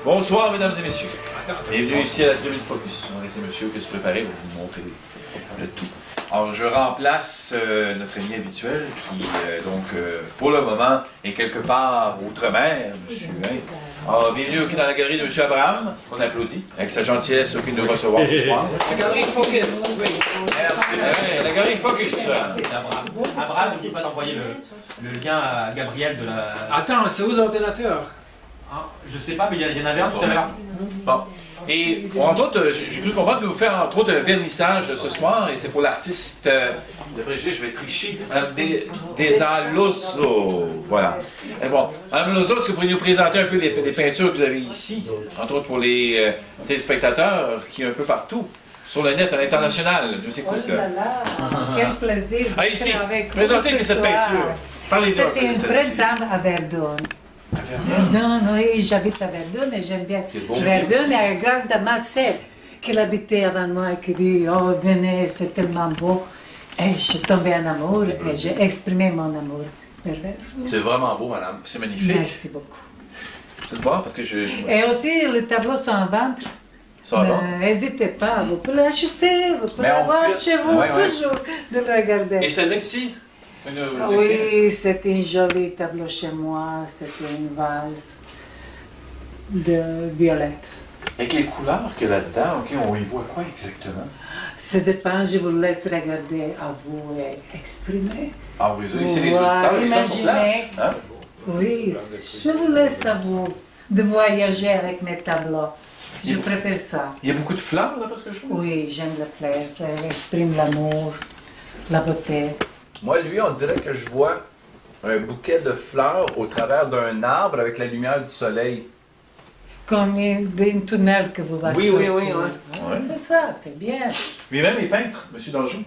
Bonsoir, mesdames et messieurs. Bienvenue ici à la Tribune Focus. On va laisser monsieur que se préparer pour vous montrer le tout. Alors, je remplace notre ami habituel qui, pour le moment, est quelque part outre-mer, monsieur. Hein? Alors, bienvenue dans la galerie de monsieur Abraham, qu'on applaudit, avec sa gentillesse qui nous recevoir ce soir. La galerie Focus, oui. Merci. La galerie Focus. Abraham, n'oublie pas d'envoyer le lien à Gabriel de la... Attends, c'est où l'ordinateur? Ah, je sais pas, mais il y en avait un tout à l'heure. Bon. Et entre autres, j'ai cru comprendre que vous faites entre autres un vernissage ce soir, et c'est pour l'artiste, d'après je vais tricher, Desaloso. Voilà. Et bon, Madame Lozo, est-ce que vous pourriez nous présenter un peu les peintures que vous avez ici, entre autres pour les téléspectateurs qui est un peu partout, sur le net à l'international, nous écoutent. Oh là là, quel plaisir Ah, ici, d'être avec vous présentez ce cette soir. peinture. Parlez-nous un peu C'était de une celle-ci. printemps à Verdun. À Verdun. Non, oui, j'habite à Verdun et j'aime bien. C'est beau, Verdun merci. est grâce à ma sœur qui habitait avant moi et qui dit oh, venez, c'est tellement beau. Et je suis tombée en amour et j'ai exprimé mon amour vers vous. C'est vraiment beau, madame. C'est magnifique. Merci beaucoup. C'est bon parce que Et aussi, les tableaux sont en vente. Ça va bon? N'hésitez pas, vous pouvez l'acheter, vous pouvez Mais on l'avoir fait- chez vous, Ouais, ouais. toujours, de le regarder. Et celle-là ici? Oui, c'est un joli tableau chez moi, c'est une vase de violette. Avec les couleurs qu'il y a là-dedans, ok, on y voit quoi exactement? Ça dépend, je vous laisse regarder à vous et exprimer. Ah, vous les ici les Ouais, auditeurs, les gens sur place. imaginez. Hein? Oui, je vous laisse à vous de voyager avec mes tableaux. Je préfère ça. Il y a beaucoup de fleurs là, parce que je trouve. Oui, j'aime les fleurs, elles expriment l'amour, la beauté. Moi, lui, on dirait que je vois un bouquet de fleurs au travers d'un arbre avec la lumière du soleil. Comme une tunnel que vous voyez. Oui, oui, oui, Ouais. C'est ça, c'est bien. Lui-même est peintre, M. Danjou.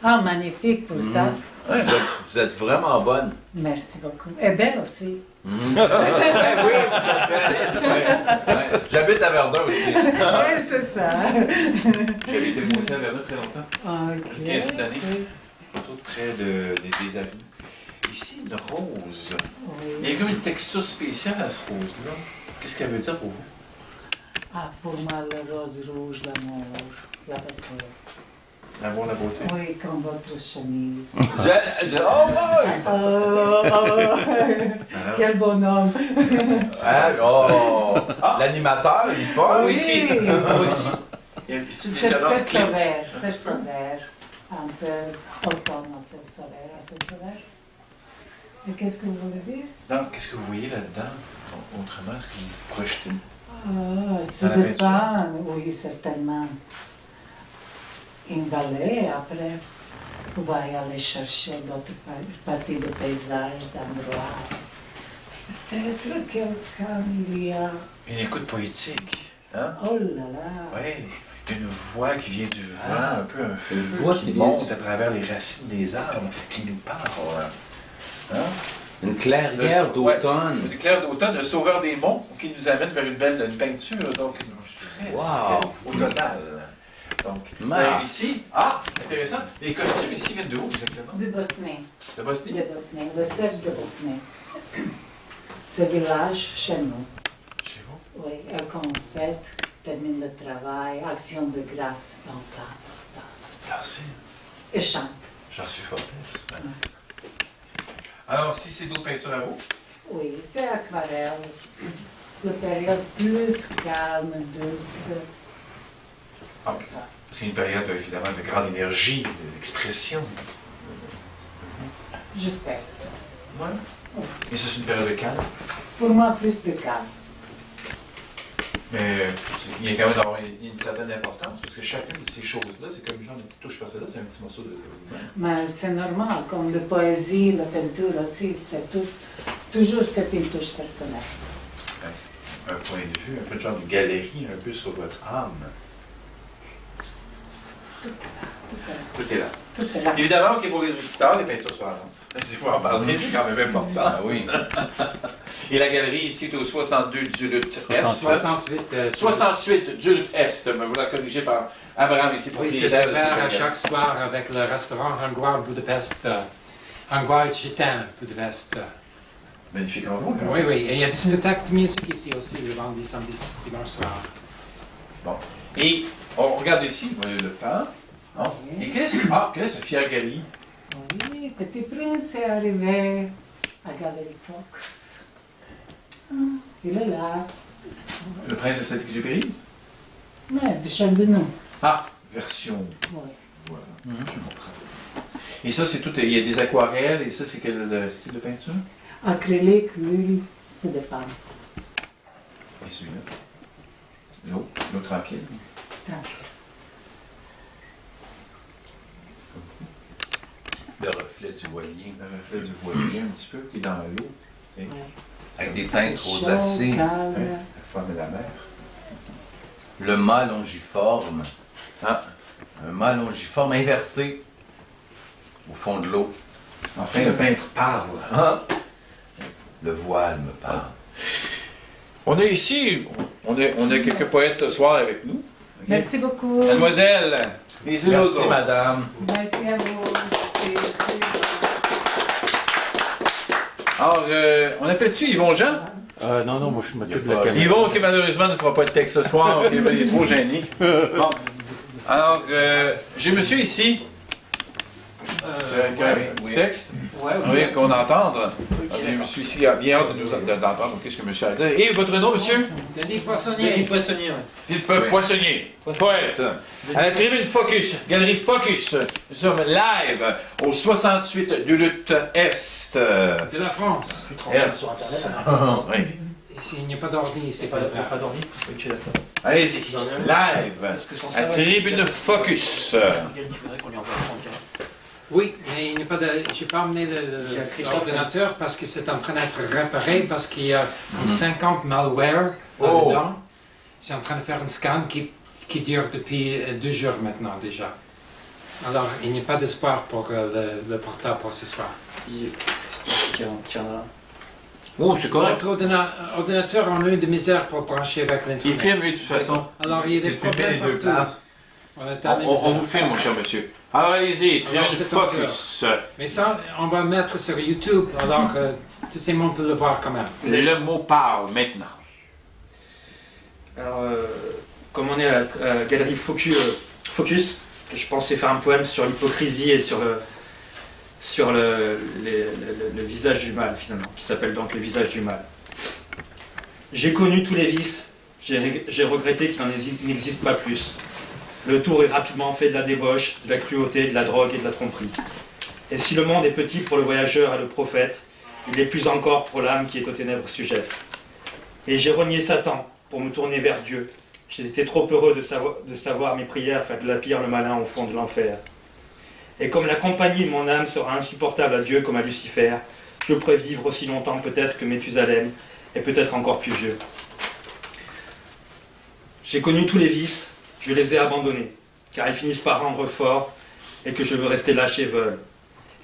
Ah, magnifique pour ça. Ouais. Vous êtes vraiment bonne. Merci beaucoup. Et belle aussi. Oui, vous êtes belle. Ouais. J'habite à Verdun aussi. Oui, c'est ça. J'avais été moi aussi à Verdun très longtemps, Ok. une quinzaine d'années, plutôt près des avenues. Ici, une rose. Il y Oui. a comme une texture spéciale à ce rose-là. Qu'est-ce qu'elle veut dire pour vous? Ah, pour moi, le rose rouge, l'amour, la beauté. L'amour, la beauté. Oui, comme votre chemise. Oh, ouais. Alors, Quel bonhomme. Hein? Oh. L'animateur, il parle. oui, ici. Oui. Ah, ici. Il y a une petite C'est différence clip. sévère, Un c'est petit peu. sévère. Un peu automne, c'est sévère, assez sévère. Et qu'est-ce que vous voulez dire? Donc, qu'est-ce que vous voyez là-dedans? Autrement, est-ce que vous projetez? Ah, ça Dans la dépend, oui, certainement. Une vallée, après, vous pouvez aller chercher d'autres parties de paysage, d'endroits. Peut-être quelqu'un, il y a... Une écoute poétique. Hein? Oh là là! Oui. Il y a une voix qui vient du vent, un peu un feu voix qui qui vient monte du- à travers les racines des arbres, qui nous parle. Hein? Une clairière d'automne. Une claire d'automne, le sauveur des monts, qui nous amène vers une peinture, donc une fresque automnale. Donc, Man. ici, intéressant, les costumes ici viennent de où exactement? De Bosnie. De Bosnie? De Bosnie, le cercle de Bosnie. Ce village chez nous. Chez vous? Oui, et quand on fête, termine le travail, action de grâce, et on danse. Merci. Et chante. J'en suis fort. Alors, si c'est d'autres peintures à vous? Oui, c'est aquarelle. La période plus calme, douce. Ah. C'est ça. C'est une période évidemment de grande énergie, d'expression. J'espère. Ouais. Et ça, c'est une période de calme. Pour moi, plus de calme. Mais il y a quand même d'avoir une certaine importance, parce que chacune de ces choses-là, c'est comme une genre de petite touche par-là, c'est un petit morceau de... Mais c'est normal, comme la poésie, la peinture aussi, c'est toujours c'est une touche personnelle. Un point de vue, un peu de genre de galerie, un peu sur votre âme. Tout est là. Tout est là. Évidemment, OK, pour les auditeurs, les peintures sont à vendre. Si vous en parler, c'est quand même important. Ah oui. Et la galerie ici est au 62 Duluth Est. 68. 68 Duluth Est, me voilà corrigé par Abraham ici pour Oui, c'est propriétaire de ouvert cette à galerie. chaque soir avec le restaurant hongrois Budapest. Hongrois Gitan, Budapest. Magnifique endroit, quand Oui, même. oui. Et il y a des spectacles de musique ici aussi, le vendredi, samedi, dimanche soir. Bon. Et on regarde ici, vous voyez le pain. Hein? Et quelle est ce fière galerie? Oui, Petit Prince est arrivé à Galerie Fox. Il est là. Le prince de Saint-Exupéry? Mais de Chandon. Ah, version. Oui. Voilà, je comprends. Et ça, c'est tout. Il y a des aquarelles, et ça, c'est quel style de peinture? Acrylique, huile, ça dépend. Et celui-là? L'autre tranquille. Le reflet du voilier. Le reflet du voilier, un petit peu, qui est dans l'eau. tu sais. Ouais. Avec des teintes rosacées. Calme. Hein? La femme et la mère. Le mât longiforme. Ah, Un mât longiforme inversé au fond de l'eau. enfin, le peintre parle. Ah. Le voile me parle. On a ici, on a quelques poètes ce soir avec nous. Ok? Merci beaucoup. Mademoiselle, lisez Merci, l'autre. madame. Merci à vous. Merci. Alors, on appelle-tu Yvon Jean? Non, moi je m'occupe de la caméra. Yvon, qui malheureusement ne fera pas de texte ce soir, ok, il est trop gêné. Bon. Alors, j'ai monsieur ici, qui a un petit texte, oui, qu'on entende. J'ai monsieur ici qui a bien hâte d'entendre qu'est-ce que monsieur a à dire. Et votre nom, monsieur? Denis Denis Poissonnier. Poissonnier, ouais. Philippe Oui. Poissonnier, poète. À la tribune Focus, galerie Focus. Nous sommes live au 68 du Lutte Est. De la France. Sur Internet. Oui. Ici, il n'y a pas d'ordi, c'est C'est pas pas, le pas d'ordi. Ok, d'accord. Allez-y, Vous en avez un? live, Parce que sans à ça, ouais, tribune Focus. il faudrait qu'on lui envoie un franc. Oui, mais il n'y a pas de... J'ai pas amené Il y a Christophe, l'ordinateur parce que c'est en train d'être réparé, parce qu'il y a 50 malware Oh. là-dedans. C'est en train de faire un scan qui dure depuis 2 jours maintenant déjà. Alors, il n'y a pas d'espoir pour le portable pour ce soir. Qui en a. Oh, c'est correct. Notre ordinateur en a eu de misère pour brancher avec Il l'Internet. filme, lui, de toute façon. Alors, il y a des C'est filmé problèmes les deux partout. places. On est dans les On misères. vous filme, mon cher monsieur. Alors, allez-y, tribune Alors, c'est Focus. Mais ça, on va le mettre sur YouTube, alors tous ces monde peuvent le voir quand même. Le mot parle maintenant. Alors, comme on est à la galerie Focus, je pensais faire un poème sur l'hypocrisie et sur le visage du mal, finalement, qui s'appelle donc le visage du mal. J'ai connu tous les vices, j'ai regretté qu'il n'existe pas plus. Le tour est rapidement fait de la débauche, de la cruauté, de la drogue et de la tromperie. Et si le monde est petit pour le voyageur et le prophète, il est plus encore pour l'âme qui est aux ténèbres sujette. Et j'ai renié Satan pour me tourner vers Dieu. J'étais trop heureux de savoir mes prières faire de la pire le malin au fond de l'enfer. Et comme la compagnie de mon âme sera insupportable à Dieu comme à Lucifer, je pourrais vivre aussi longtemps peut-être que Méthusalem, et peut-être encore plus vieux. J'ai connu tous les vices, je les ai abandonnés, car ils finissent par rendre fort, et que je veux rester lâche et veule,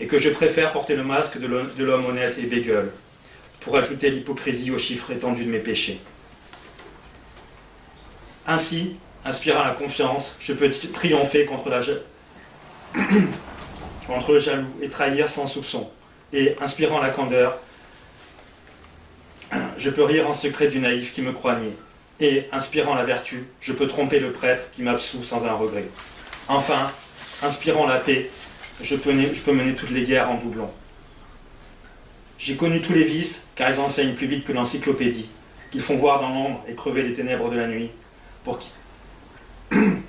et que je préfère porter le masque de l'homme honnête et bégueule, pour ajouter l'hypocrisie aux chiffres étendus de mes péchés. Ainsi, inspirant la confiance, je peux triompher contre le jaloux et trahir sans soupçon. Et inspirant la candeur, je peux rire en secret du naïf qui me croit nier. Et inspirant la vertu, je peux tromper le prêtre qui m'absout sans un regret. Enfin, inspirant la paix, je peux mener toutes les guerres en doublon. J'ai connu tous les vices, car ils enseignent plus vite que l'encyclopédie, qu'ils font voir dans l'ombre et crever les ténèbres de la nuit,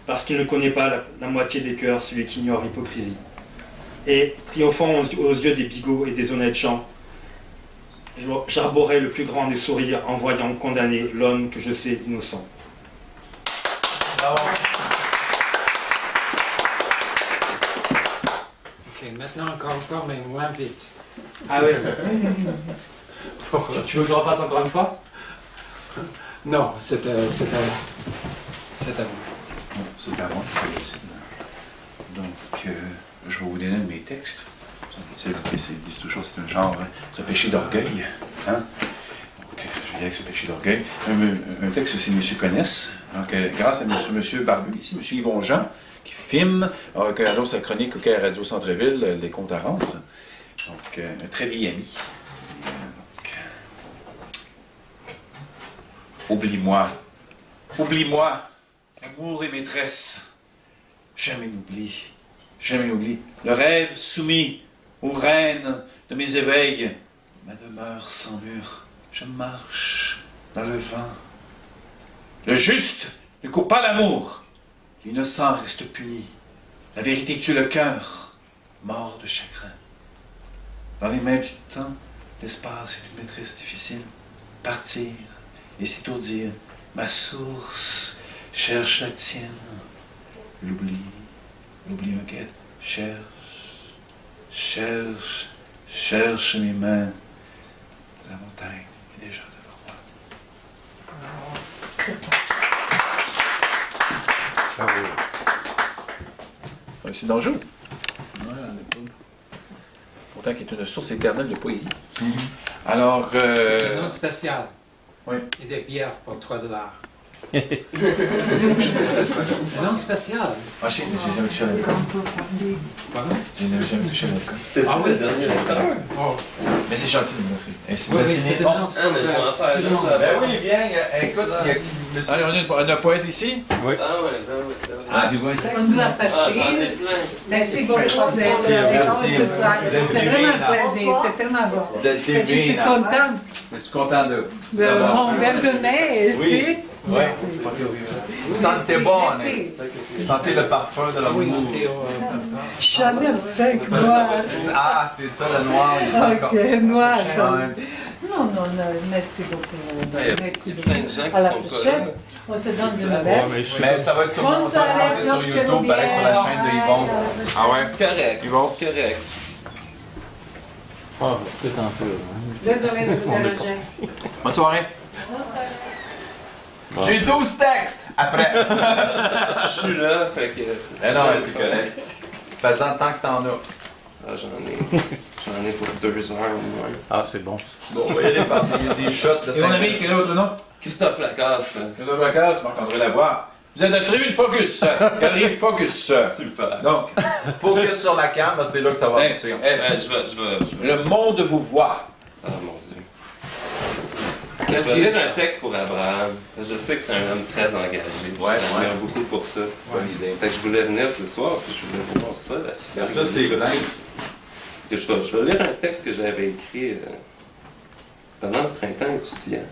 parce qu'il ne connaît pas la moitié des cœurs, celui qui ignore l'hypocrisie. Et, triomphant aux yeux des bigots et des honnêtes gens, j'arborais le plus grand des sourires en voyant condamner l'homme que je sais innocent. Bravo. Ok, maintenant encore une fois, mais moins vite. Ah ouais. Pour- Tu veux que je refasse encore une fois? Non, c'est à vous. Bon, c'est à moi. Donc, je vais vous donner mes textes. C'est disent toujours que c'est un genre de péché d'orgueil. Hein? Donc, je vais avec ce péché d'orgueil. Un texte, c'est M. Connesse. Donc, grâce à M. Barbu, ici, M. Yvon Jean, qui filme, qui annonce sa chronique au Caire Radio Centre-Ville, Les comptes à rendre. Donc, un très vieil ami. Donc, Oublie-moi. Oublie-moi. Amour et maîtresse. Jamais n'oublie. Jamais n'oublie. Le rêve soumis aux reines de mes éveils. Ma demeure sans mur. Je marche dans le vent. Le juste ne court pas l'amour. L'innocent reste puni. La vérité tue le cœur, mort de chagrin. Dans les mains du temps, l'espace est une maîtresse difficile. Partir et s'étourdir. Ma source cherche la tienne. L'oubli me guette. Cherche mes mains. La montagne est déjà devant moi. Bravo. C'est dangereux. Pourtant, qui est une source éternelle de poésie. Alors, Un nom spécial. Oui. Et des bières pour $3. Un nom spécial. j'ai jamais touché à l'alcool. Pardon? J'ai jamais touché à l'alcool. C'était Ah oui? le dernier lecteur. Oh, Mais c'est gentil de m'offrir. oui, c'est un nom Ah, mais je vais en faire Tout le monde. un. Ben oui, viens, écoute, Allez, on a un poète ici. Ah ouais, ben oui. avez-vous un texte? On nous a Ah, j'en passé. ai plein. Merci beaucoup. C'est vraiment un plaisir. C'est tellement bon. Vous êtes Je suis contente Es-tu content de... de mon vergonnet ici. Oui. Oui. Vous sentez bon, hein? Merci. Vous sentez le parfum de ah oui, l'amour. on fait Chanel 5 noir. Ah, c'est ça, le noir, il est encore... Ok, noir. Ouais. Non, merci beaucoup. Il y a Merci plein de beaucoup. gens qui À la sont prochaine. collés. On se donne des nouvelles. Mais ça va être sur, Bonne ça va soirée, être sur YouTube, pareil sur la chaîne de Yvon. Ah ouais? C'est correct. Ils vont. C'est correct. Désolée de vous déranger. Bonne soirée. J'ai 12 textes après. Je suis là, fait que. Eh non, c'est correct. Fais-en tant que t'en as. Ah, j'en ai pour 2 heures au moins. Ah, c'est bon. Bon, on va y aller par des shots de Et mon 5 ami, quel est votre nom? Christophe Lacasse. Christophe Lacasse, Marc-André Lavoie. Vous êtes à Tribune Focus. Galerie Focus. Super. Donc, Focus sur la cam, c'est là que ça va eh, partir. eh, Je vais. le monde vous voit. Ah mon dieu. Je vais lire un texte pour Abraham. Je sais que c'est un homme très engagé. Ouais, Je ouais. l'admire beaucoup pour ça. Bonne idée. Fait que je voulais venir ce soir, puis je voulais voir ça, la super. Ça, c'est vrai. Que je vais lire un texte que j'avais écrit pendant le printemps étudiant.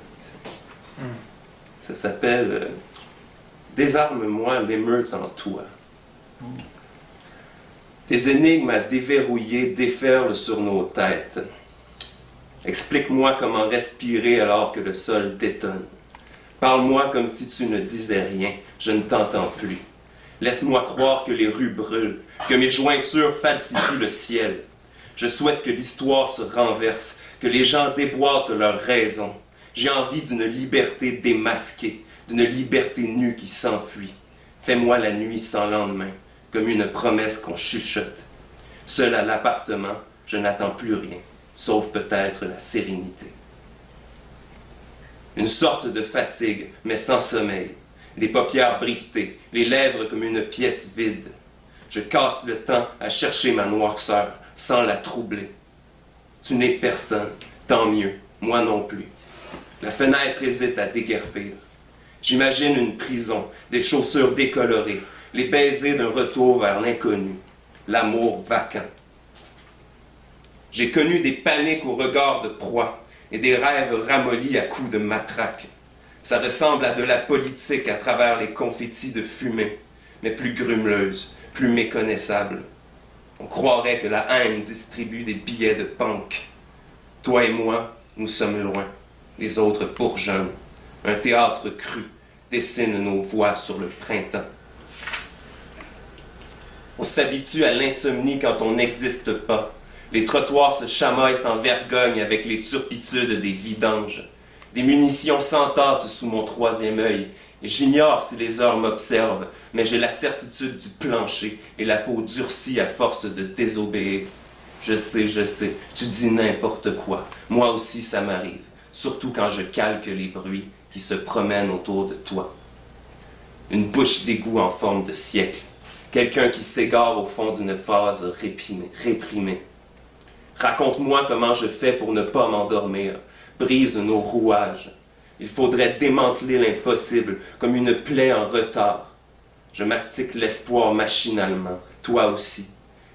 Ça s'appelle Désarme-moi l'émeute en toi. Tes énigmes à déverrouiller déferlent sur nos têtes. Explique-moi comment respirer alors que le sol détonne. Parle-moi comme si tu ne disais rien. Je ne t'entends plus. Laisse-moi croire que les rues brûlent, que mes jointures falsifient le ciel. Je souhaite que l'histoire se renverse, que les gens déboîtent leurs raisons. J'ai envie d'une liberté démasquée, d'une liberté nue qui s'enfuit. Fais-moi la nuit sans lendemain, comme une promesse qu'on chuchote. Seul à l'appartement, je n'attends plus rien, sauf peut-être la sérénité. Une sorte de fatigue, mais sans sommeil. Les paupières briquetées, les lèvres comme une pièce vide. Je casse le temps à chercher ma noirceur, sans la troubler. Tu n'es personne, tant mieux, moi non plus. La fenêtre hésite à déguerpir. J'imagine une prison, des chaussures décolorées, les baisers d'un retour vers l'inconnu, l'amour vacant. J'ai connu des paniques au regard de proie et des rêves ramollis à coups de matraque. Ça ressemble à de la politique à travers les confettis de fumée, mais plus grumeleuse, plus méconnaissable. On croirait que la haine distribue des billets de punk. Toi et moi, nous sommes loin, les autres pour jeunes. Un théâtre cru dessine nos voix sur le printemps. On s'habitue à l'insomnie quand on n'existe pas. Les trottoirs se chamaillent sans vergogne avec les turpitudes des vidanges. Des munitions s'entassent sous mon troisième œil. J'ignore si les heures m'observent, mais j'ai la certitude du plancher et la peau durcie à force de désobéir. Je sais, tu dis n'importe quoi. Moi aussi ça m'arrive, surtout quand je calque les bruits qui se promènent autour de toi. Une bouche d'égout en forme de siècle. Quelqu'un qui s'égare au fond d'une phase réprimée. Raconte-moi comment je fais pour ne pas m'endormir. Brise nos rouages. Il faudrait démanteler l'impossible comme une plaie en retard. Je mastique l'espoir machinalement, toi aussi.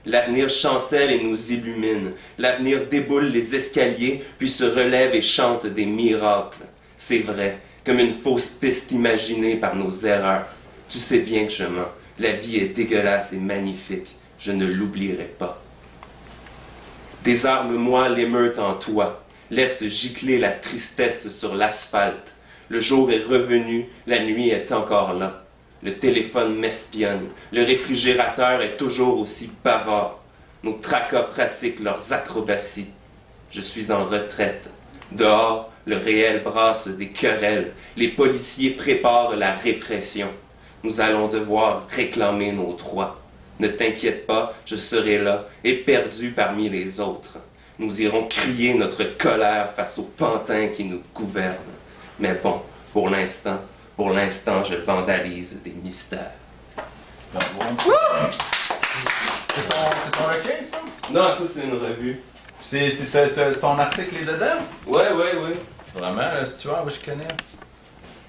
L'avenir chancelle et nous illumine. L'avenir déboule les escaliers, puis se relève et chante des miracles. C'est vrai, comme une fausse piste imaginée par nos erreurs. Tu sais bien que je mens. La vie est dégueulasse et magnifique. Je ne l'oublierai pas. Désarme-moi l'émeute en toi. Laisse gicler la tristesse sur l'asphalte. Le jour est revenu, la nuit est encore là. Le téléphone m'espionne. Le réfrigérateur est toujours aussi bavard. Nos tracas pratiquent leurs acrobaties. Je suis en retraite. Dehors, le réel brasse des querelles. Les policiers préparent la répression. Nous allons devoir réclamer nos droits. Ne t'inquiète pas, je serai là, éperdu parmi les autres. Nous irons crier notre colère face aux pantins qui nous gouvernent. Mais bon, pour l'instant, je vandalise des mystères. Bravo. C'est ton recueil, ça? Non, ça c'est une revue. Ton article est dedans? Ouais. Vraiment, Stuart, je connais.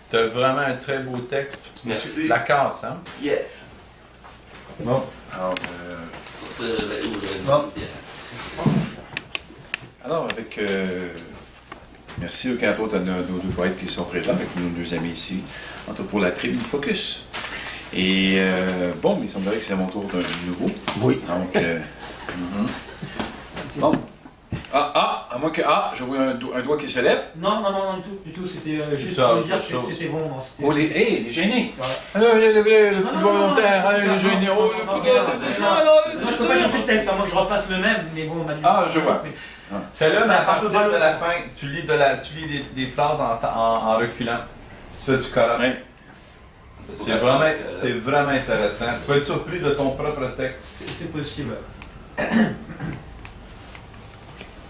T'as vraiment un très beau texte. Merci. La casse, hein? Yes. Bon. Alors, Ça, je vais ouvrir une Bon. bière. Alors, avec. Merci au canton à nos deux poètes qui sont présents, avec nos deux amis ici, entre autres pour la tribune Focus. Et bon, il semblerait que c'est à mon tour d'un nouveau. Oui. Donc, bon. À moins que. je vois un doigt qui se lève. Non, du tout. C'était juste ça, pour me dire autre chose. que c'était bon. Non, c'était- Oh, les gênés. Voilà. Le petit Non, volontaire, non, le gêné. Oh, le non, petit. non, Moi, je peux pas changer de texte, à moins que je refasse le même, mais bon, Manu. Ah, je vois. Celle-là, mais à Ça fait un peu partir de mal. la fin, tu lis des phrases en reculant. Tu fais du corps. Ouais. C'est vraiment intéressant. Tu vas être surpris de ton propre texte. C'est possible.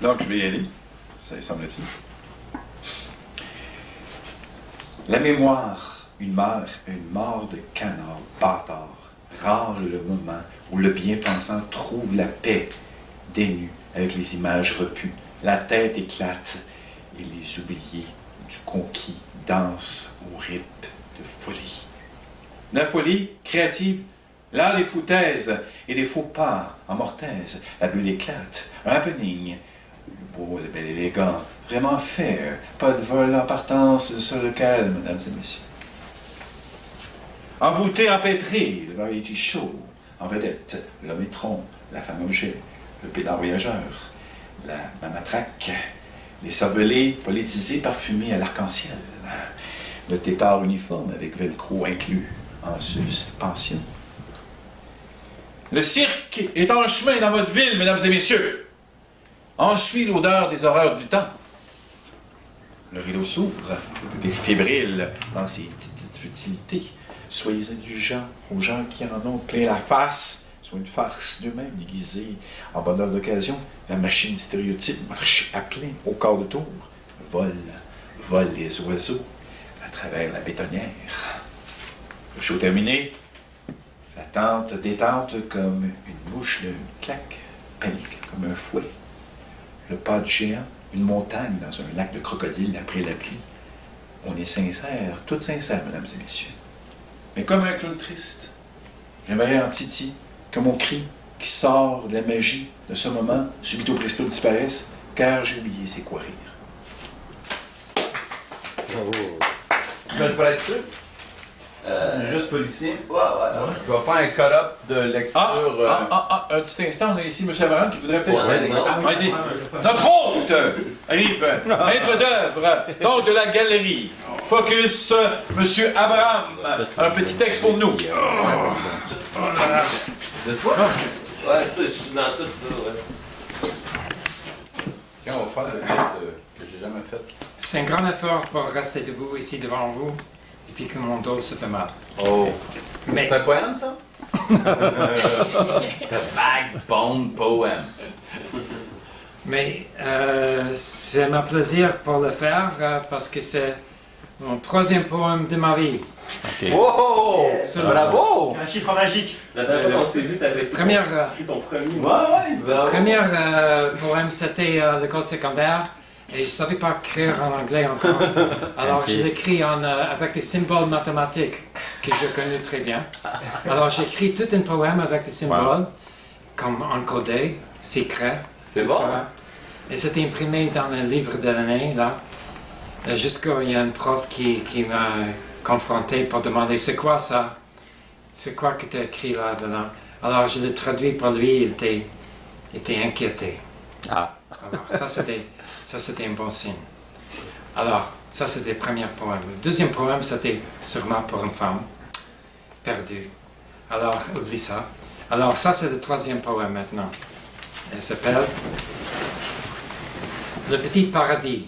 Donc, je vais y aller. Ça semble-t-il. La mémoire, une mort de canard bâtard. Rare le moment où le bien-pensant trouve la paix dénue avec les images repues. La tête éclate et les oubliés du conquis dansent au rythme de folie. La folie créative, l'art des foutaises et des faux pas en mortaise. La bulle éclate, un happening. Le beau, le bel élégant, vraiment fait. Pas de vol en partance sur le calme, mesdames et messieurs. Envoûté, empêtré, le variety show. En vedette, l'homme étron, la femme objet, le pédant voyageur, la matraque, les cervelés politisés parfumés à l'arc-en-ciel, le tétard uniforme avec velcro inclus en suspension. Le cirque est en chemin dans votre ville, mesdames et messieurs. En suit l'odeur des horreurs du temps. Le rideau s'ouvre, le public fébrile dans ses petites futilités. Soyez indulgents aux gens qui en ont plein la face, soit une farce d'eux-mêmes déguisée en bonheur d'occasion. La machine stéréotype marche à plein au quart de tour. Vole les oiseaux à travers la bétonnière. Le show terminé, la tente détente comme une mouche, une claque, panique comme un fouet. Le pas du géant, une montagne dans un lac de crocodile après la pluie. On est sincère, tout sincère, mesdames et messieurs. Mais comme un clown triste, j'aimerais en Titi que mon cri qui sort de la magie de ce moment, subito presto disparaisse, car j'ai oublié c'est quoi rire. Tu vas le prêter dessus? Juste policier. Ouais. Je vais faire un cut-up de lecture. Un petit instant, on a ici M. Abraham qui voudrait peut-être... Ouais, non. Vas-y. Notre hôte arrive, maître d'œuvre, donc de la galerie. Focus, M. Abraham. Un petit texte pour nous. De toi? Ouais, je suis dans tout ça, ouais. Quand on va faire le fait que j'ai jamais fait. C'est un grand effort pour rester debout ici devant vous, et puis que mon dos se fait mal. Oh. Mais C'est un poème, ça? The Backbone Poem. Mais c'est un plaisir pour le faire parce que c'est mon troisième poème de ma vie. Wow! Bravo! C'est un chiffre magique. La dernière fois qu'on s'est vu, t'avais Première, écrit ton premier. Ouais, bravo. première poème, c'était l'école secondaire. Et je ne savais pas écrire en anglais encore. Alors je l'écris avec des symboles mathématiques que je connais très bien. Alors j'écris tout un poème avec des symboles, comme encodé, secret. C'est tout bon. ça. Et c'était imprimé dans un livre de l'année, là. Jusqu'à il y a un prof qui m'a confronté pour demander c'est quoi ça? C'est quoi que tu as écrit là-dedans? Alors je l'ai traduit pour lui, il était inquiété. Ah. Alors ça c'était un bon signe. Alors ça c'était le premier poème. Le deuxième poème c'était sûrement pour une femme perdue. Alors oublie ça. Alors ça c'est le troisième poème maintenant. Elle s'appelle Le Petit Paradis,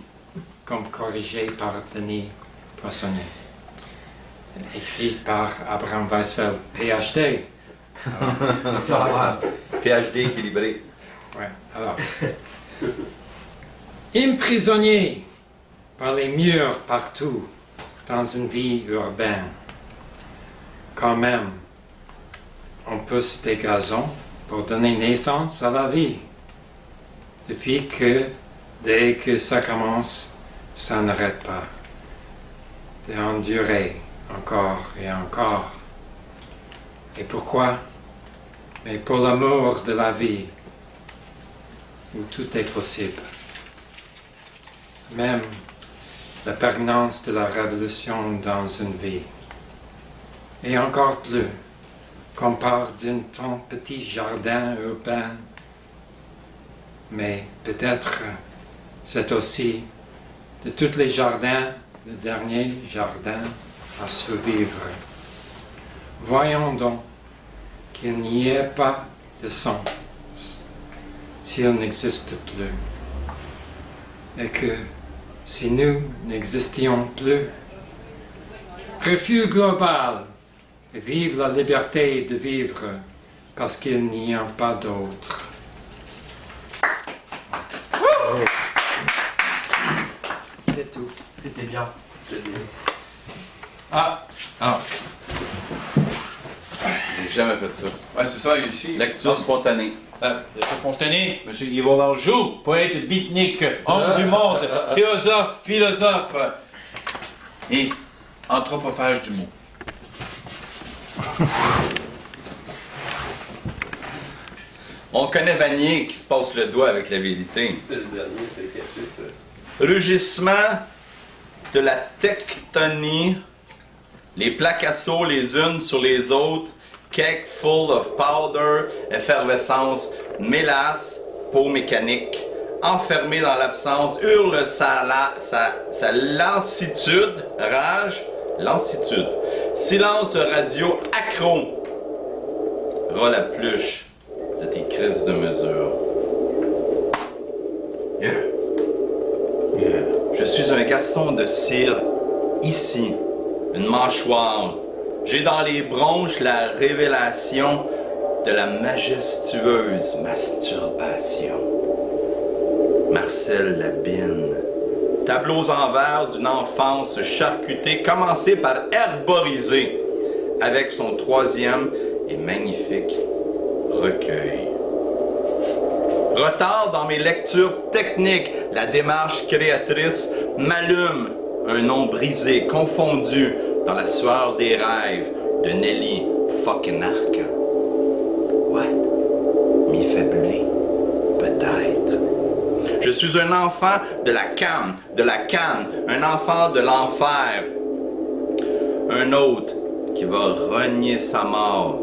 comme corrigé par Denis Poissonnier. Écrit par Abraham Weisfeld, PhD. PhD équilibré. Ouais, alors. Emprisonné par les murs partout dans une vie urbaine. Quand même, on pousse des gazons pour donner naissance à la vie. Dès que ça commence, ça n'arrête pas. D'endurer encore et encore. Et pourquoi? Mais pour l'amour de la vie, où tout est possible. Même la permanence de la révolution dans une vie. Et encore plus, qu'on parle d'un ton petit jardin urbain, mais peut-être c'est aussi de tous les jardins, le dernier jardin à survivre. Voyons donc qu'il n'y ait pas de sens s'il n'existe plus, et que si nous n'existions plus, refus global, et vive la liberté de vivre parce qu'il n'y a pas d'autre. C'est tout. C'était bien. Ah! J'ai jamais fait ça. Ouais, c'est ça, ici. Lecture spontanée. Constané, M. Yvon Danjou, poète beatnik, homme du monde, théosophe, philosophe et anthropophage du mot. On connaît Vanier qui se passe le doigt avec la vérité. C'est le dernier, c'est caché, ça. Rugissement de la tectonie, les plaques à saut les unes sur les autres, cake full of powder, effervescence, mélasse, peau mécanique, enfermé dans l'absence, hurle sa lassitude, rage, lassitude, silence radio accro, ras la pluche de tes crises de mesure. Je suis un garçon de cire, ici, une mâchoire. J'ai dans les bronches la révélation de la majestueuse masturbation. Marcel Labine. Tableaux en verre d'une enfance charcutée, commencé par herboriser avec son troisième et magnifique recueil. Retard dans mes lectures techniques, la démarche créatrice m'allume un nom brisé, confondu dans la sueur des rêves de Nelly fucking Arcan. What? Mi-fabulé? Peut-être. Je suis un enfant de la canne, un enfant de l'enfer. Un autre qui va renier sa mort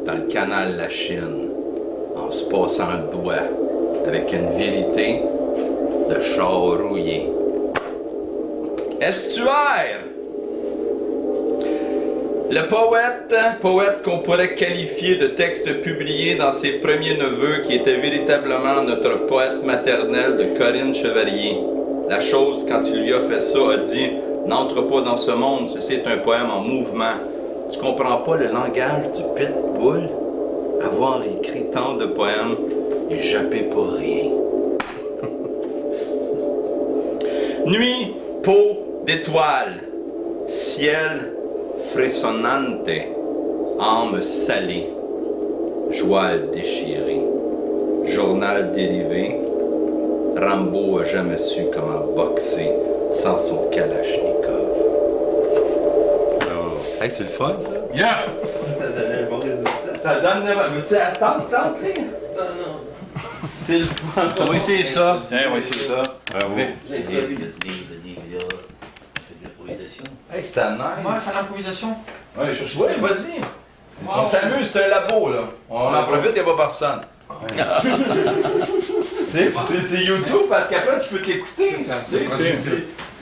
dans le canal La Chine en se passant le doigt avec une vérité de char rouillé. Estuaire! Le poète qu'on pourrait qualifier de texte publié dans ses premiers neveux, qui était véritablement notre poète maternel de Corinne Chevalier. La chose, quand il lui a fait ça, a dit « N'entre pas dans ce monde, ceci est un poème en mouvement. Tu comprends pas le langage du pitbull? Avoir écrit tant de poèmes et jappé pour rien. » Nuit, peau d'étoile, ciel frissonnante, âme salée, joie déchirée, journal dérivé, Rambo a jamais su comment boxer sans son Kalachnikov. Oh. Hey, c'est le fun, ça? Yeah! Ça donne un bon résultat. Ça donne... Mais tu attends, tente, Non. C'est le fun. On va essayer ça. Tiens, on va essayer ça. Bravo. L'improvisation. Hey, c'était nice. Moi, faire l'improvisation. Ouais, chercher Ouais, vas-y. On s'amuse, c'est un labo, là. On en profite, il n'y a pas personne. C'est YouTube parce qu'après, tu peux t'écouter.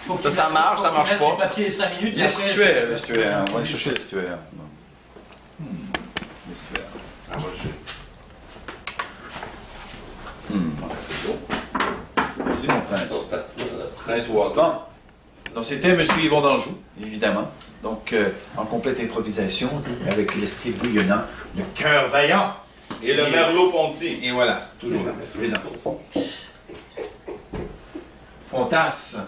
Faut que Ça, tu ça laisses- marche, faut ça que tu marche laisses pas. le papier 5 minutes. et L'estuaire, après- l'estuaire. On va aller chercher l'estuaire. L'estuaire. Ah, Vas-y, mon prince. Prince Water. Bon. Donc, c'était M. Yvon d'Anjou, évidemment. Donc, en complète improvisation, avec l'esprit bouillonnant, le cœur vaillant. Et le Merlot-Ponty. Et voilà, toujours présent. Fontasse.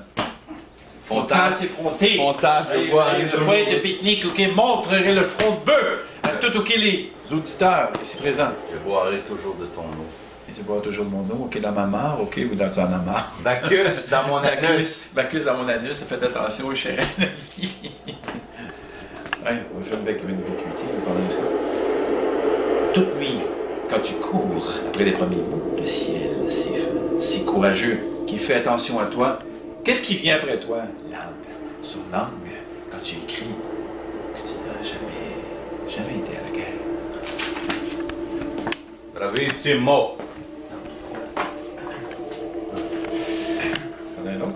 Fontasse effrontée. Montage de bois. Le poète de pique-nique, ok, montrerait le front de bœuf à tout, ok, les auditeurs ici présents. Je boirai toujours de ton eau. Et tu bois toujours mon eau, ok, dans ma mare, ok, ou dans ton amar. Bacchus dans mon anus. Bacchus dans mon anus, faites attention aux chérins de vie. Ouais, on va faire une vacuité pendant l'instant. Toute nuit, quand tu cours après les premiers mots, le ciel si courageux, qui fait attention à toi, qu'est-ce qui vient après toi? Langue sur langue, quand tu écris que tu n'as jamais été à la guerre. Bravissimo. J'en ai un autre.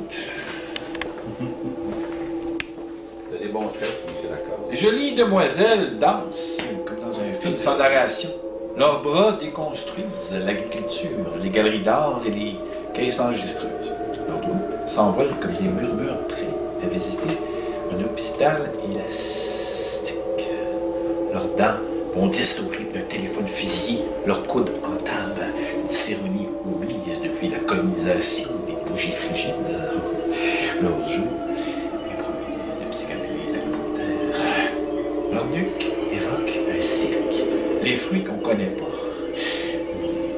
T'as des bons textes, monsieur Lacasse. Les jolies demoiselles dansent comme dans un film sans narration. Leurs bras déconstruisent l'agriculture, les galeries d'art et les caisses enregistreuses. Leurs doigts s'envolent comme des murmures prêts à visiter un hôpital élastique. Leurs dents bondissent au rythme d'un téléphone fusillé. Leurs coudes entament une cérémonie omise depuis la colonisation des bougies frigides. Leurs joues improvisent des psychanalyses alimentaires. Leur nuque évoque un cirque. Les fruits qu'on connaît pas.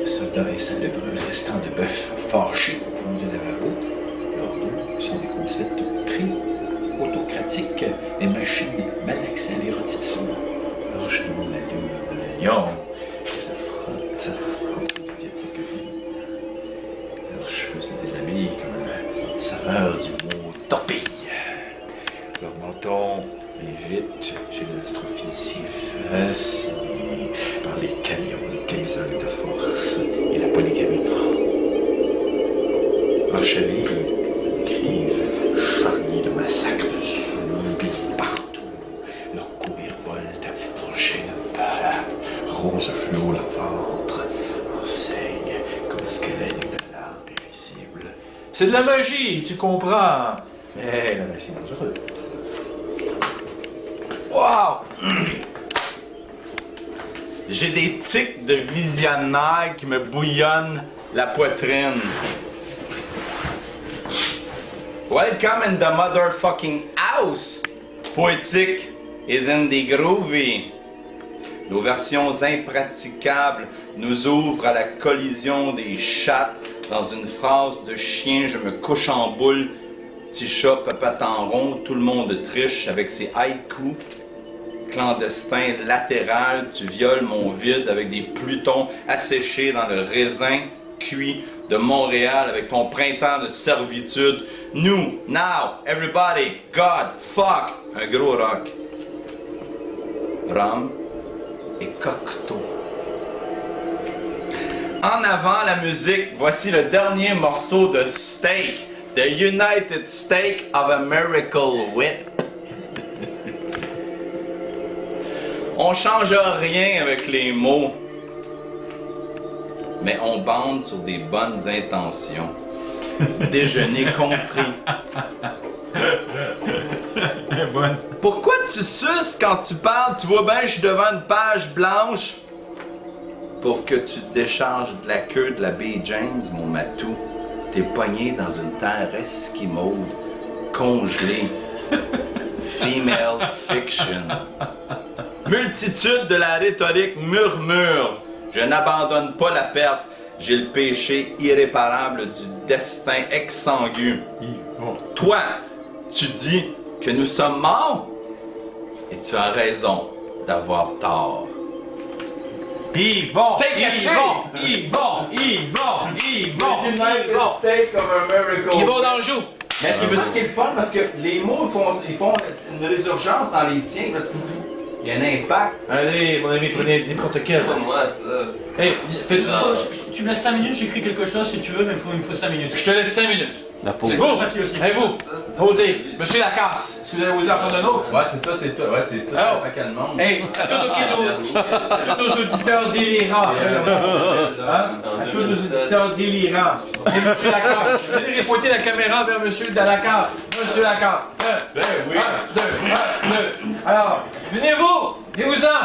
Les soldats insalubres, restants de bœuf fâchés au fond du lavabo. Leurs deux sont des concepts pré-autocratiques, des machines malaxées à l'érotisme. Leurs genoux l'allure de lion qui se frottent contre le pied de leurs cheveux se déshabillent comme la saveur du mot torpille. Leur menton évite chez les astrophysiciens fascinés par les camions, les camisoles de force et la polygamie. Leurs chevilles écrivent charniers de massacres de zombies partout. Leurs coups virevoltent en chaîne de peur. Rose fluo leur ventre enseigne comme le squelette d'une lampe invisible. C'est de la magie, tu comprends? Mais la magie est dangereuse. Wow! J'ai des tics de visionnaire qui me bouillonnent la poitrine. Welcome in the motherfucking house! Poétique is in the groovy. Nos versions impraticables nous ouvrent à la collision des chattes dans une phrase de chien, je me couche en boule, petit chat, papa en rond, tout le monde triche avec ses haïkus. Clandestin latéral, tu violes mon vide avec des plutons asséchés dans le raisin cuit de Montréal avec ton printemps de servitude. Nous, now, everybody, God, fuck, un gros rock. Rhum et Cocteau. En avant la musique, voici le dernier morceau de Steak, The United Steak of a Miracle Whip. On change rien avec les mots, mais on bande sur des bonnes intentions. Déjeuner compris. Pourquoi tu suces quand tu parles? Tu vois bien, je suis devant une page blanche. Pour que tu te décharges de la queue de la baie James, mon matou. T'es pogné dans une terre esquimaude, congelée. Female fiction. Multitude de la rhétorique murmure. Je n'abandonne pas la perte. j'ai le péché irréparable du destin exsangu. Toi, tu dis que nous sommes morts, et tu as raison d'avoir tort. Ils vont! Take a Ils shake! vont! Ils vont! Ils vont! Ils vont! United States of America. Ils vont dans le joug! Mais tu veux ce qui est le fun, parce que les mots ils font une résurgence dans les tiens. Là. Il y a un impact. Allez, mon ami, prenez n'importe quel. C'est pas moi, ça. Hey, fais Tu me laisses 5 minutes, j'écris quelque chose si tu veux, mais il me faut 5 minutes. Je te laisse 5 minutes. La pauvre. C'est vous! Gentil aussi. Hey, vous! Osez! Monsieur Lacasse! Est-ce que vous avez osé en prendre un autre? Ouais, c'est ça, c'est tout. Ouais, c'est tout Alors, un paquet de monde. Hey, à tous nos auditeurs délirants! Hein? À tous nos auditeurs délirants! Et Monsieur Lacasse! Venez pointer la caméra vers Monsieur Lacasse! Monsieur Lacasse! Ben oui. Un, deux. Alors, venez-vous! Venez-vous-en!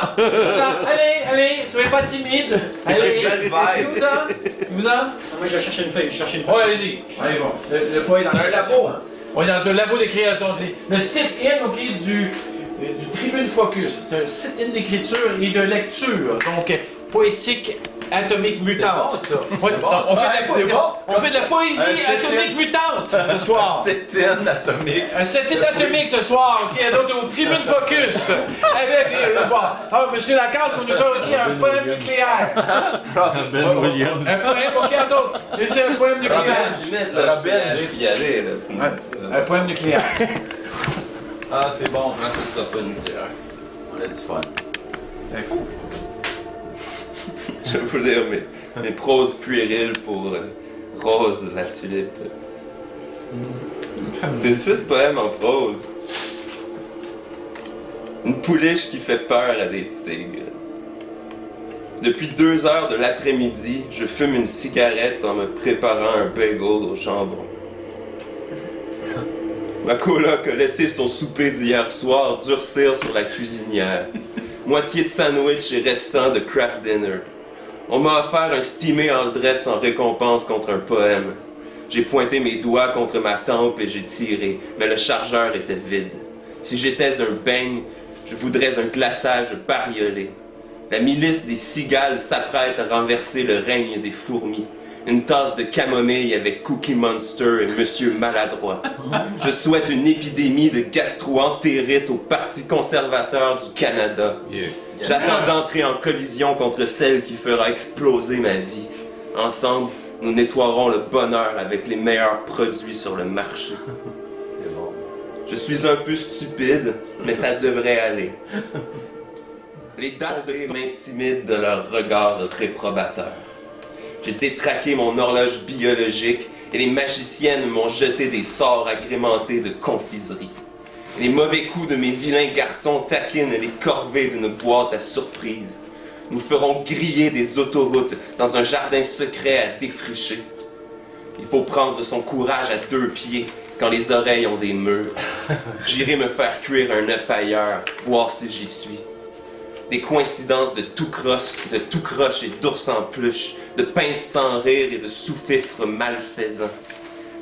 Allez, soyez pas timide! Allez, venez-vous-en! Moi, je cherchais une feuille, Ouais, allez-y. Allez, bon. Le point est dans un labo. On est dans un labo de création. Le sit-in, ok, du Tribune Focus. C'est un sit-in d'écriture et de lecture. Donc, poétique atomique mutante. C'est bon, ça. Ouais, C'est bon, on ça. fait de C'est la, bon. on fait de la poésie atomique mutante ce soir. C'est un atomique. Un sit-in atomique ce soir, ok, donc au Tribune Focus. Avec, Monsieur Lacasse, on nous fait ok, un poème nucléaire. Ben Williams. Un poème, ok, attends. C'est un poème nucléaire. Y aller, là. tu me Ouais, dis ça. un poème nucléaire. Ah, c'est bon. Ah, ce sera pas nucléaire. On a du fun. C'est fou. Je vais vous lire mes proses puériles pour Rose, la tulipe. C'est 6 poèmes en prose. Une pouliche qui fait peur à des tigres. Depuis 2 heures de l'après-midi, je fume une cigarette en me préparant un bagel au jambon. Ma coloc a laissé son souper d'hier soir durcir sur la cuisinière. Moitié de sandwich et restant de craft dinner. On m'a offert un steamé en dress en récompense contre un poème. J'ai pointé mes doigts contre ma tempe et j'ai tiré, mais le chargeur était vide. Si j'étais un beigne, je voudrais un glaçage bariolé. La milice des cigales s'apprête à renverser le règne des fourmis. Une tasse de camomille avec Cookie Monster et Monsieur Maladroit. Je souhaite une épidémie de gastro-entérite au Parti conservateur du Canada. J'attends d'entrer en collision contre celle qui fera exploser ma vie. Ensemble, nous nettoierons le bonheur avec les meilleurs produits sur le marché. C'est bon. Je suis un peu stupide, mais ça devrait aller. Les dardés m'intimident de leur regard réprobateur. J'ai détraqué mon horloge biologique et les magiciennes m'ont jeté des sorts agrémentés de confiserie. Les mauvais coups de mes vilains garçons taquinent les corvées d'une boîte à surprise. Nous ferons griller des autoroutes dans un jardin secret à défricher. Il faut prendre son courage à 2 pieds quand les oreilles ont des murs. J'irai me faire cuire un œuf ailleurs, voir si j'y suis. Des coïncidences de tout croche et d'ours en peluche, de pinces sans rire et de sous-fifres malfaisants.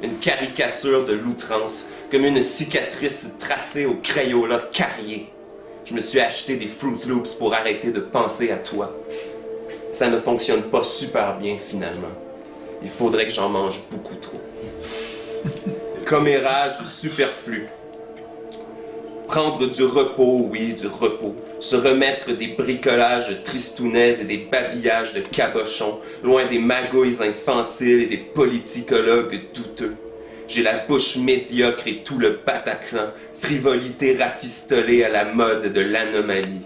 Une caricature de l'outrance, comme une cicatrice tracée au Crayola Carrier. Je me suis acheté des Fruit Loops pour arrêter de penser à toi. Ça ne fonctionne pas super bien finalement. Il faudrait que j'en mange beaucoup trop. Commérage superflu. Prendre du repos, oui, du repos. Se remettre des bricolages tristounais et des babillages de cabochons, loin des magouilles infantiles et des politicologues douteux. J'ai la bouche médiocre et tout le Bataclan, frivolité rafistolée à la mode de l'anomalie.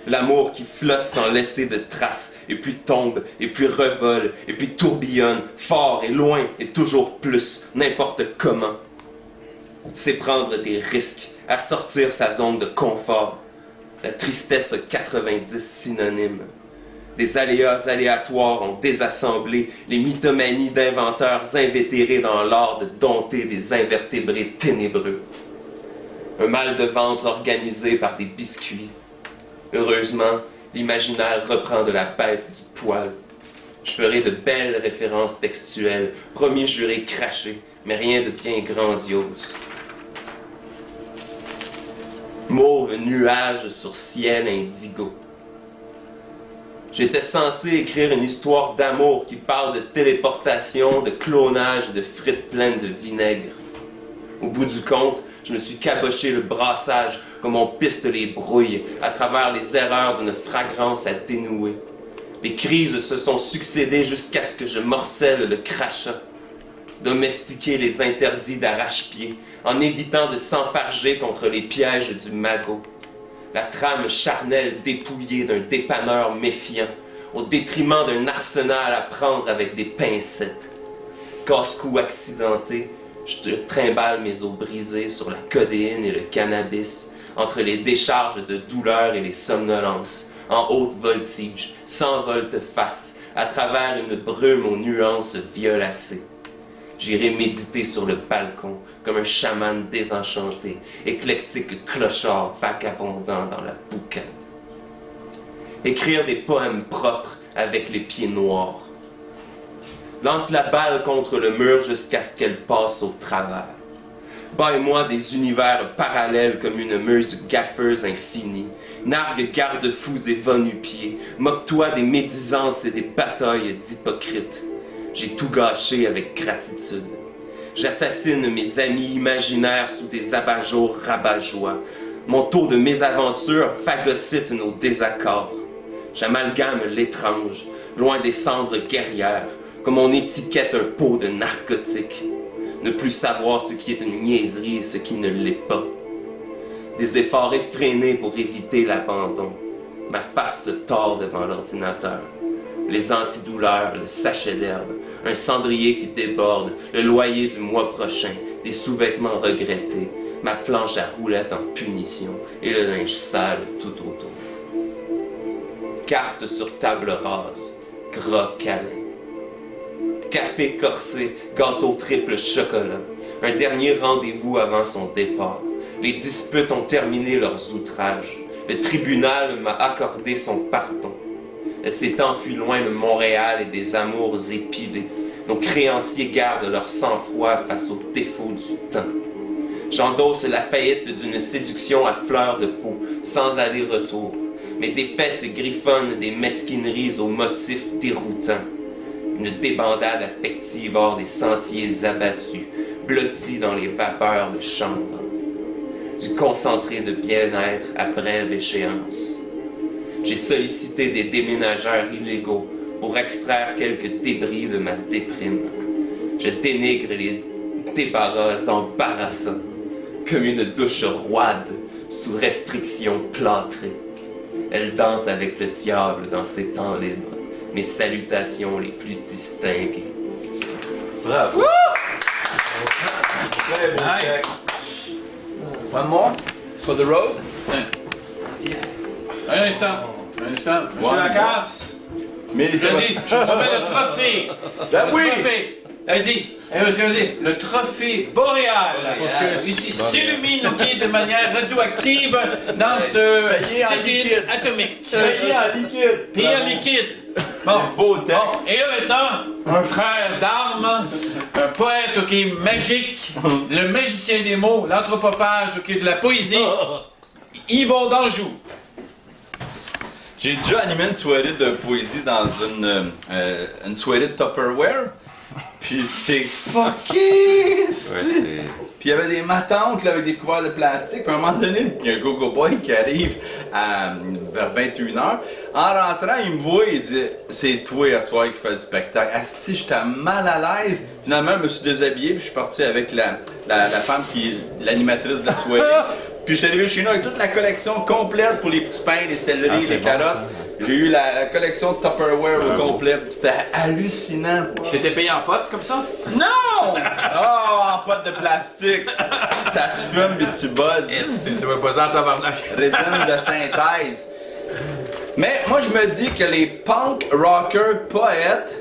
L'amour qui flotte sans laisser de traces, et puis tombe, et puis revole, et puis tourbillonne, fort et loin, et toujours plus, n'importe comment. C'est prendre des risques, à sortir sa zone de confort. La tristesse a 90 synonymes. Des aléas aléatoires ont désassemblé les mythomanies d'inventeurs invétérés dans l'art de dompter des invertébrés ténébreux. Un mal de ventre organisé par des biscuits. Heureusement, l'imaginaire reprend de la bête du poil. Je ferai de belles références textuelles, promis juré craché, mais rien de bien grandiose. Mauve nuage sur ciel indigo. J'étais censé écrire une histoire d'amour qui parle de téléportation, de clonage et de frites pleines de vinaigre. Au bout du compte, je me suis caboché le brassage comme on piste les brouilles à travers les erreurs d'une fragrance à dénouer. Les crises se sont succédées jusqu'à ce que je morcelle le crachat. Domestiquer les interdits d'arrache-pied en évitant de s'enfarger contre les pièges du magot. La trame charnelle dépouillée d'un dépanneur méfiant au détriment d'un arsenal à prendre avec des pincettes. Casse-cou accidenté, je te trimballe mes os brisés sur la codéine et le cannabis, entre les décharges de douleur et les somnolences, en haute voltige, sans volte-face, à travers une brume aux nuances violacées. J'irai méditer sur le balcon, comme un chaman désenchanté, éclectique clochard vagabondant dans la boucane. Écrire des poèmes propres avec les pieds noirs. Lance la balle contre le mur jusqu'à ce qu'elle passe au travers. Baille-moi des univers parallèles comme une muse gaffeuse infinie. Nargue garde-fous et va nu-pieds. Moque-toi des médisances et des batailles d'hypocrites. J'ai tout gâché avec gratitude. J'assassine mes amis imaginaires sous des abat-jours rabat-joie. Mon taux de mésaventure phagocyte nos désaccords. J'amalgame l'étrange, loin des cendres guerrières, comme on étiquette un pot de narcotique. Ne plus savoir ce qui est une niaiserie et ce qui ne l'est pas. Des efforts effrénés pour éviter l'abandon. Ma face se tord devant l'ordinateur. Les antidouleurs, le sachet d'herbe, un cendrier qui déborde, le loyer du mois prochain, des sous-vêtements regrettés, ma planche à roulettes en punition et le linge sale tout autour. Carte sur table rase, gras câlin. Café corsé, gâteau triple chocolat. Un dernier rendez-vous avant son départ. Les disputes ont terminé leurs outrages. Le tribunal m'a accordé son pardon. Elle s'est enfuie loin de Montréal et des amours épilés. Nos créanciers gardent leur sang-froid face aux défauts du temps. J'endosse la faillite d'une séduction à fleur de peau, sans aller-retour. Mes défaites griffonnent des mesquineries aux motifs déroutants. Une débandade affective hors des sentiers abattus, blottis dans les vapeurs de chambre. Du concentré de bien-être à brève échéance. J'ai sollicité des déménageurs illégaux pour extraire quelques débris de ma déprime. Je dénigre les débarras embarrassants, comme une douche roide sous restriction plâtrée. Elle danse avec le diable dans ses temps libres. Mes salutations les plus distinguées. Bravo! Très beau texte. One more for the road. Un instant. Monsieur Lacasse, je dis, je remets le trophée. Ben Le oui! trophée. Elle dit, le trophée boréal. Ici s'illumine de manière radioactive dans ce cédile atomique. Payé en liquide. Puis en liquide. Bon, Beau texte. et là maintenant, un frère d'armes, un poète magique, le magicien des mots, l'anthropophage de la poésie, Yvon d'Anjou. J'ai déjà animé une soirée de poésie dans une soirée de Tupperware. Puis c'est fucké! Puis il y avait des matantes là, avec des couverts de plastique. Puis à un moment donné, il y a un go-go boy qui arrive vers 21h. En rentrant, il me voit et il dit « C'est toi à soir qui fais le spectacle. » Asti, j'étais mal à l'aise. Finalement, je me suis déshabillé puis je suis parti avec la femme qui est l'animatrice de la soirée. Puis je suis arrivé chez nous avec toute la collection complète pour les petits pains, les céleris, les carottes. J'ai eu la collection de Tupperware au complet. C'était hallucinant. T'étais payé en potes comme ça? Non! Oh, en pote de plastique. Ça se fume et tu buzzes. Tu vas pas en tabarnak. Résine de synthèse. Mais moi, je me dis que les punk rockers poètes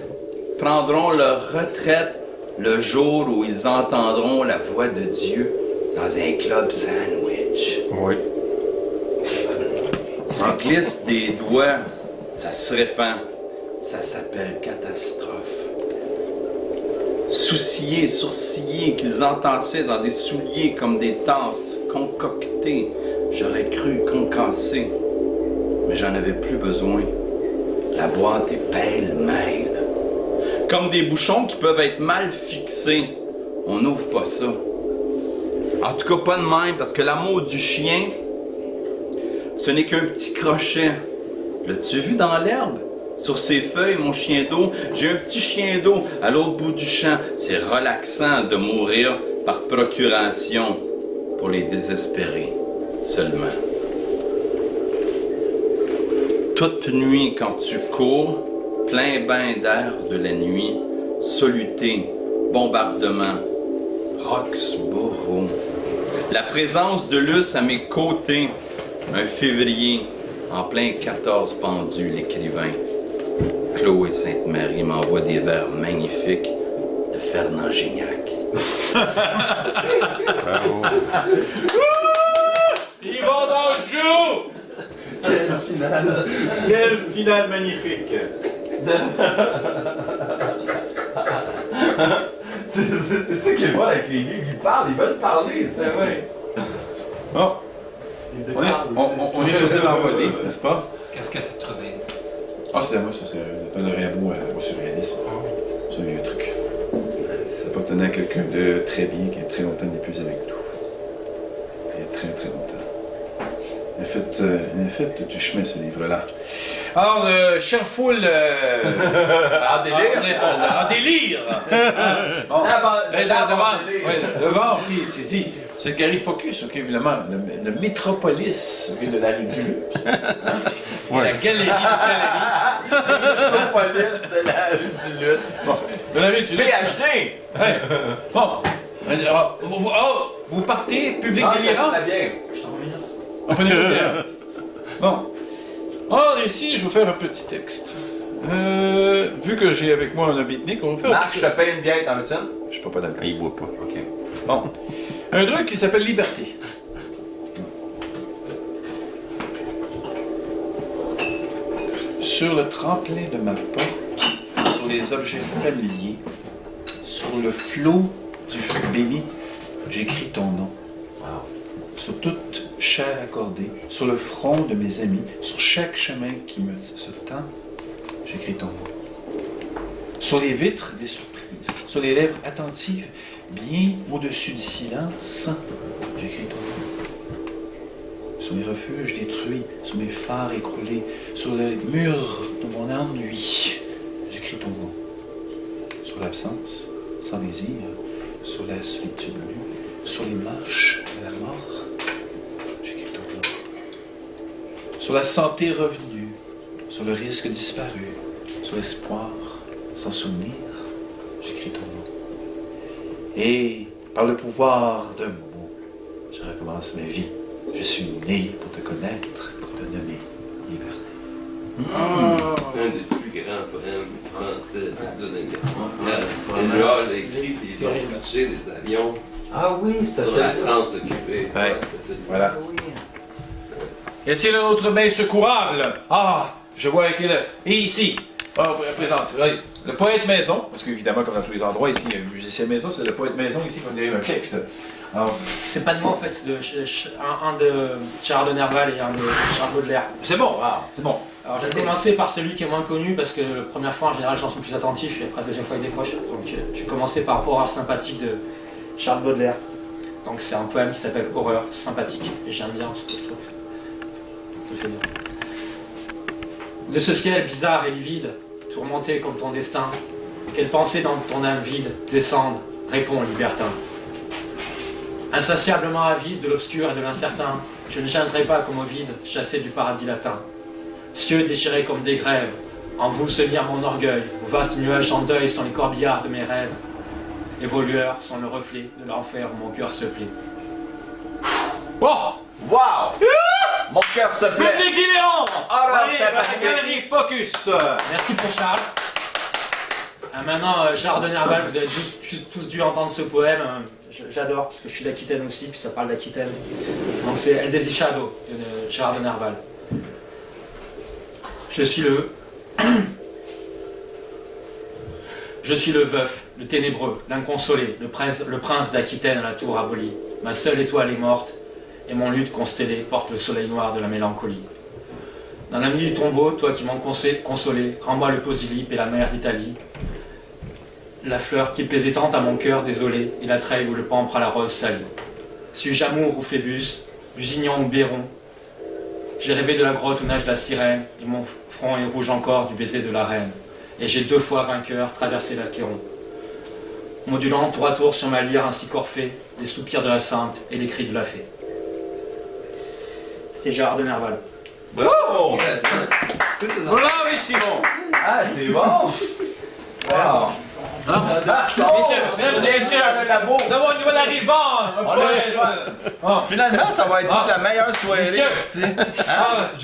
prendront leur retraite le jour où ils entendront la voix de Dieu dans un club sandwich. Oui. Ça glisse des doigts, ça se répand, ça s'appelle catastrophe. Souciés, sourcillés, qu'ils entassaient dans des souliers comme des tasses, concoctées, j'aurais cru concasser, mais j'en avais plus besoin. La boîte est pêle-mêle. Comme des bouchons qui peuvent être mal fixés. On n'ouvre pas ça. En tout cas, pas de même, parce que l'amour du chien, ce n'est qu'un petit crochet. L'as-tu vu dans l'herbe? Sur ses feuilles, mon chien d'eau, j'ai un petit chien d'eau à l'autre bout du champ. C'est relaxant de mourir par procuration pour les désespérés seulement. Toute nuit, quand tu cours, plein bain d'air de la nuit, soluté, bombardement, Roxborough. La présence de Luce à mes côtés, un février, en plein 14 pendu, l'écrivain. Chloé Sainte-Marie m'envoie des vers magnifiques de Fernand Gignac. Bravo. Ils vont dans le jour! Quelle finale! Quelle finale magnifique! C'est ça qui est bon avec les livres, ils parlent, ils veulent parler, tu sais. Ouais. Bon, on est sur cette envolée, n'est-ce pas? Qu'est-ce que tu as trouvé? Ah, c'était à moi, ça, c'est le panorama au surréalisme. C'est un vieux truc. Ça appartenait à quelqu'un de très bien qui, très longtemps, n'est plus avec nous. Il y a très, très longtemps. Il a fait du chemin, ce livre-là. Alors, chère foule... En délire? En délire! Bon, devant, oui, c'est dit. C'est Gary Focus, ok, évidemment. Le métropolis de la rue du Lutte. Ouais. La galerie de Métropolis de la rue du Lutte. Bon, de la rue du Lutte. PhD! Ouais. Bon. Alors, vous partez, public délirant? bien. On prenait le bien. Bon. Alors, ici, je vais vous faire un petit texte. Vu que j'ai avec moi un habitnik, on va faire Marc, je te paye une bière, t'en veux-tu une? Je suis pas d'alcool. Il boit pas. OK. Bon. Un truc qui s'appelle Liberté. Sur le tremplin de ma porte, sur les objets familiers, sur le flot du feu béni, j'écris ton nom. Sur toute chair accordée, sur le front de mes amis, sur chaque chemin qui me se tend, j'écris ton nom. Sur les vitres des surprises, sur les lèvres attentives, bien au-dessus du silence, j'écris ton nom. Sur mes refuges détruits, sur mes phares écroulés, sur les murs de mon ennui, j'écris ton nom. Sur l'absence, sans désir, sur la solitude nue, sur les marches de la mort, j'écris ton nom. Sur la santé revenue, sur le risque disparu, sur l'espoir sans souvenir, j'écris ton nom. Et par le pouvoir d'un mot, je recommence ma vie. Je suis né pour te connaître, pour te nommer liberté. Un des plus grands poèmes français de la Deuxième Guerre mondiale. Et là, l'a écrit, puis ils vont pitcher des avions Ah oui, c'était sur ça. la France occupée. Ouais. C'est ça. Voilà. Oui. Y a-t-il un autre main secourable? Ah, je vois qu'il est. Et ici, on présente le poète maison, parce qu'évidemment, comme dans tous les endroits, ici, il y a un musicien maison, c'est le poète maison ici qu'on a un texte. Alors, C'est pas de moi en fait, c'est un de Charles de Nerval et un de Charles Baudelaire. c'est bon, c'est bon. Alors j'ai commencé par celui qui est moins connu parce que la première fois en général les gens sont plus attentifs et après la deuxième fois ils décrochent. Donc j'ai commencé par Horreur sympathique de Charles Baudelaire. Donc c'est un poème qui s'appelle Horreur sympathique et j'aime bien ce que je trouve. Je le fais bien. De ce ciel bizarre et livide, tourmenté comme ton destin, quelle pensée dans ton âme vide descende, réponds libertin. Insatiablement avide de l'obscur et de l'incertain, je ne gênerai pas comme au vide, chassé du paradis latin. Cieux déchirés comme des grèves, en vous se lire mon orgueil, vos vastes nuages en deuil sont les corbillards de mes rêves, et vos lueurs sont le reflet de l'enfer où mon cœur se plie. Oh! Wow! Mon cœur se plaît! Public délirant! Alors, Allez, ça la passe. galerie Focus! Merci pour Charles. Maintenant, Charles de Nerval, vous avez tous dû entendre ce poème. J'adore, parce que je suis d'Aquitaine aussi, puis ça parle d'Aquitaine. Donc c'est El Desdichado de Charles de Nerval. Je suis le veuf, le ténébreux, l'inconsolé, le prince d'Aquitaine à la tour abolie. Ma seule étoile est morte, et mon luth constellé porte le soleil noir de la mélancolie. Dans la nuit du tombeau, toi qui m'en consolé, rends-moi le Posilip et la mer d'Italie. La fleur qui plaisait tant à mon cœur désolé, et la treille où le pampre à la rose salie. Suis-je amour ou Phébus, Lusignan ou Béron? J'ai rêvé de la grotte où nage la sirène, et mon front est rouge encore du baiser de la reine. Et j'ai 2 fois vainqueur traversé l'Achéron. Modulant tour à tour sur ma lyre ainsi corfée, les soupirs de la sainte et les cris de la fée. C'était Gérard de Nerval. Bravo! Bravissimo! Ah, t'es bon! Wow! Mesdames et messieurs, nous avons un nouvel arrivant! Finalement, ça va être toute la meilleure soirée. Messieurs. esti.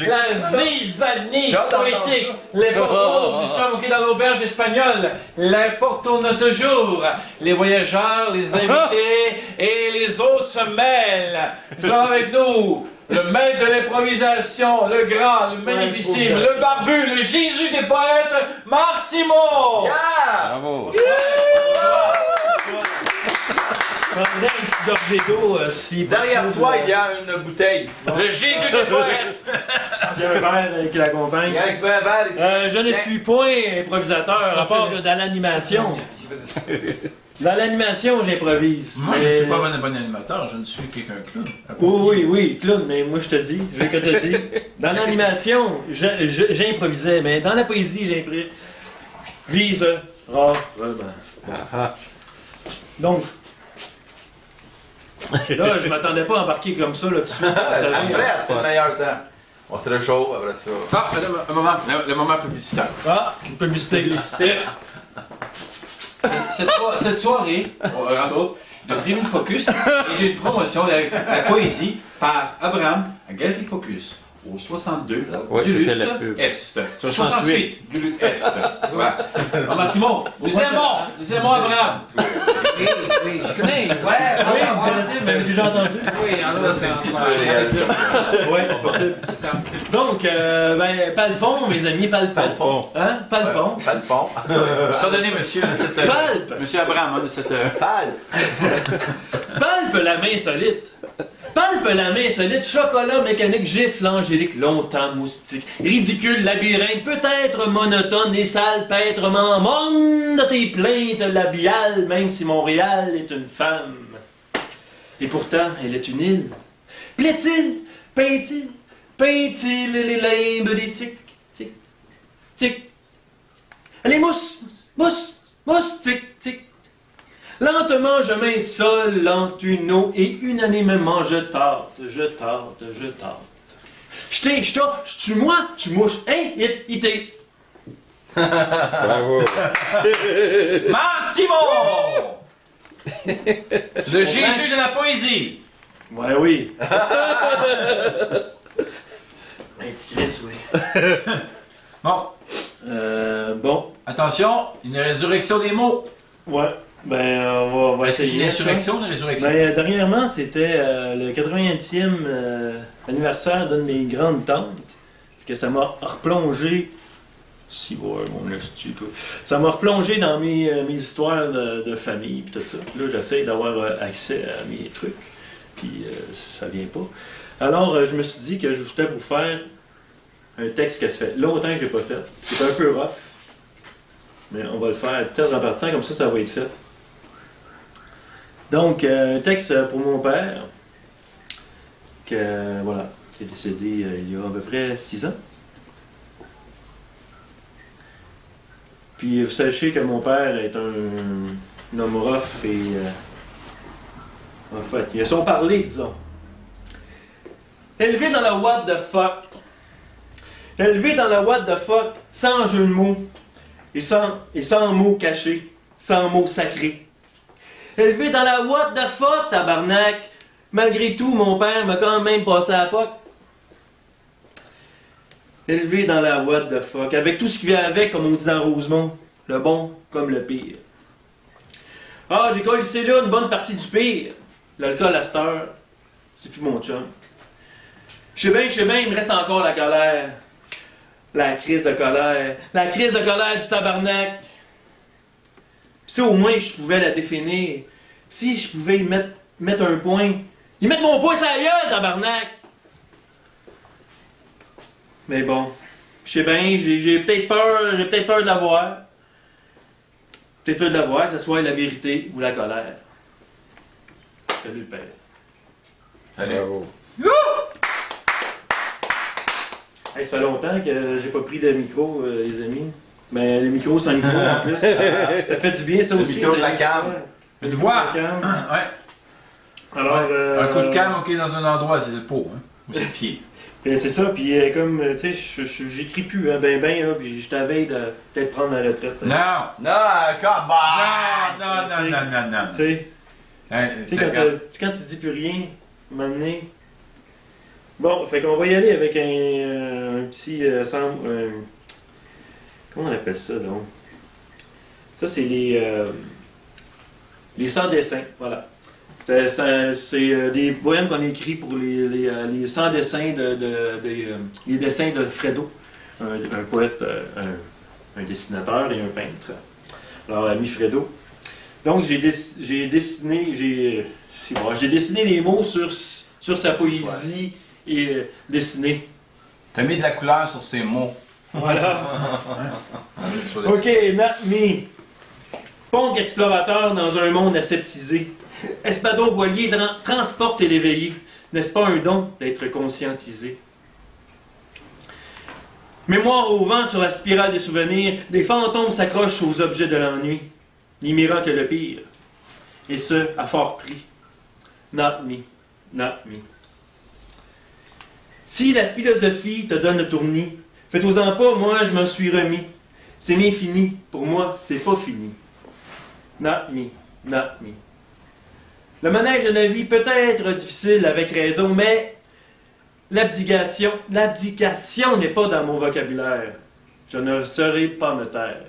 La zizanie J'ai hâte d'entendre poétique, les portos, nous sommes dans l'auberge espagnole, les portos de toujours, les voyageurs, les invités et les autres se mêlent. Nous avons avec nous le maître de l'improvisation, le grand, le magnificime, le barbu, le Jésus des poètes, Marc Timon! Yeah! Bravo. Je prendrais une petite gorgée d'eau si Derrière possible. toi, il y a une bouteille. Le Jésus des poètes! S'il y a un verre qui l'accompagne. Il y a un verre ici. Je ne suis point improvisateur, à part que dans l'animation. Dans l'animation, j'improvise. Moi, je Mais- ne suis pas un bon animateur, je ne suis qu'un clown. Oui, clown, mais moi je te dis, je vais que te dire. Dans l'animation, j'improvisais, mais dans la poésie, j'improvise rarement. Donc, là, je m'attendais pas à embarquer comme ça, là, tout de suite. Vous savez, Alfred, c'est le meilleur temps. Bon, c'est le show, après ça. Ah, le moment publicitaire. Ah, une publicité. Cette soirée, entre autres, de Tribune Focus est une promotion de la poésie par Abraham à Galerie Focus au 62 Ouais, du c'était Lutte la pub. Est. 68 du Lutte Est. Voilà. Ah, ben, Timon, nous aimons Abraham. Oui, je connais. Oui, vous m'avez déjà entendu. Oui, alors, Ça, c'est petit Oui, possible. c'est ça. Donc, palpons, mes amis, palpons. Palpons. Hein? Palpons. Pas de fond. Pardonnez, monsieur, de cette, Palpe. monsieur Abraham, hein, de cette. Pâle. Palpe la main solide. Palpe la main solide, chocolat mécanique, gifle angélique, longtemps moustique, ridicule labyrinthe, peut-être monotone et salpêtrement morne de tes plaintes labiales, même si Montréal est une femme. Et pourtant, elle est une île. Plaît-il, peint-il les limbes des tics, tic, tic. Les mousses, tic, tic. Lentement je m'insole, une eau et unanimement je tâte. Tu moi, tu mouches, hein, il t'est. Bravo. Marc Timon! Le Jésus de la poésie! Ouais, oui. Un petit Chris, oui. Bon, Bon, attention, une résurrection des mots. ouais, on va Est-ce que c'est une essayer. insurrection, une résurrection? Dernièrement, c'était le 80e anniversaire d'une de mes grandes tantes. Que ça m'a replongé. Si, ouais, mon esti, toi. Ça m'a replongé dans mes histoires de famille, puis tout ça. Là, j'essaie d'avoir accès à mes trucs, puis ça vient pas. Alors, je me suis dit que je voulais vous faire un texte que ça fait longtemps que j'ai pas fait. C'est un peu rough, mais on va le faire peut-être en partant, comme ça va être fait. Donc, un texte pour mon père, que, voilà, qui est décédé il y a à peu près 6 ans. Puis vous sachez que mon père est un homme rough et... en fait, il a son parler, disons. Élevé dans la what the fuck. Élevé dans la what the fuck, sans jeu de mots. Et sans mots cachés. Sans mots sacrés. Élevé dans la what the fuck, tabarnak. Malgré tout, mon père m'a quand même passé à la POC. Élevé dans la what the fuck, avec tout ce qui vient avec, comme on dit dans Rosemont, le bon comme le pire. Ah, j'ai collé là une bonne partie du pire. L'alcool à cette heure, c'est plus mon chum. Je sais bien, il me reste encore la colère. La crise de colère. La crise de colère du tabarnak. Pis si au moins je pouvais la définir, si je pouvais y mettre un point, y mettre mon poing sur la gueule, tabarnak! Mais bon, je sais bien, j'ai peut-être peur de la voir. Peut-être peur de la voir, que ce soit la vérité ou la colère. Salut le père. Allez. Hey, ça fait longtemps que j'ai pas pris de micro, les amis. Mais le micro sans micro en plus. Ça fait du bien ça Le aussi. micro de c'est la une cam. histoire. Une voix. La cam. Ouais. Alors, Un coup de calme, ok, dans un endroit, c'est le pot, hein. Ou c'est le pied. Puis c'est ça, puis comme, tu sais, j'écris plus, hein, ben, là, puis je t'avais de peut-être prendre ma retraite. Non! Non, come on! Non. Tu sais, Hein, tu sais, quand tu dis plus rien, maintenant. Bon, fait qu'on va y aller avec un petit comment on appelle ça, donc? Ça, c'est les sans-dessins, voilà. C'est des poèmes qu'on écrit pour les sans-dessins les dessins de Fredo, un poète, un dessinateur et un peintre. Alors, ami Fredo. Donc, j'ai dessiné les mots sur sa poésie et dessinée. T'as mis de la couleur sur ces mots. Voilà. OK, not me. Pongue explorateur dans un monde aseptisé. Espadon voilier transporte et l'éveillé. N'est-ce pas un don d'être conscientisé? Mémoire au vent sur la spirale des souvenirs, des fantômes s'accrochent aux objets de l'ennui. N'y mirant que le pire. Et ce, à fort prix. Not me. Not me. Si la philosophie te donne le tournis, fais-toi-en pas, moi je m'en suis remis. C'est l'infini, pour moi, c'est pas fini. Not me, not me. Le manège de la vie peut être difficile avec raison, mais l'abdication n'est pas dans mon vocabulaire. Je ne saurais pas me taire,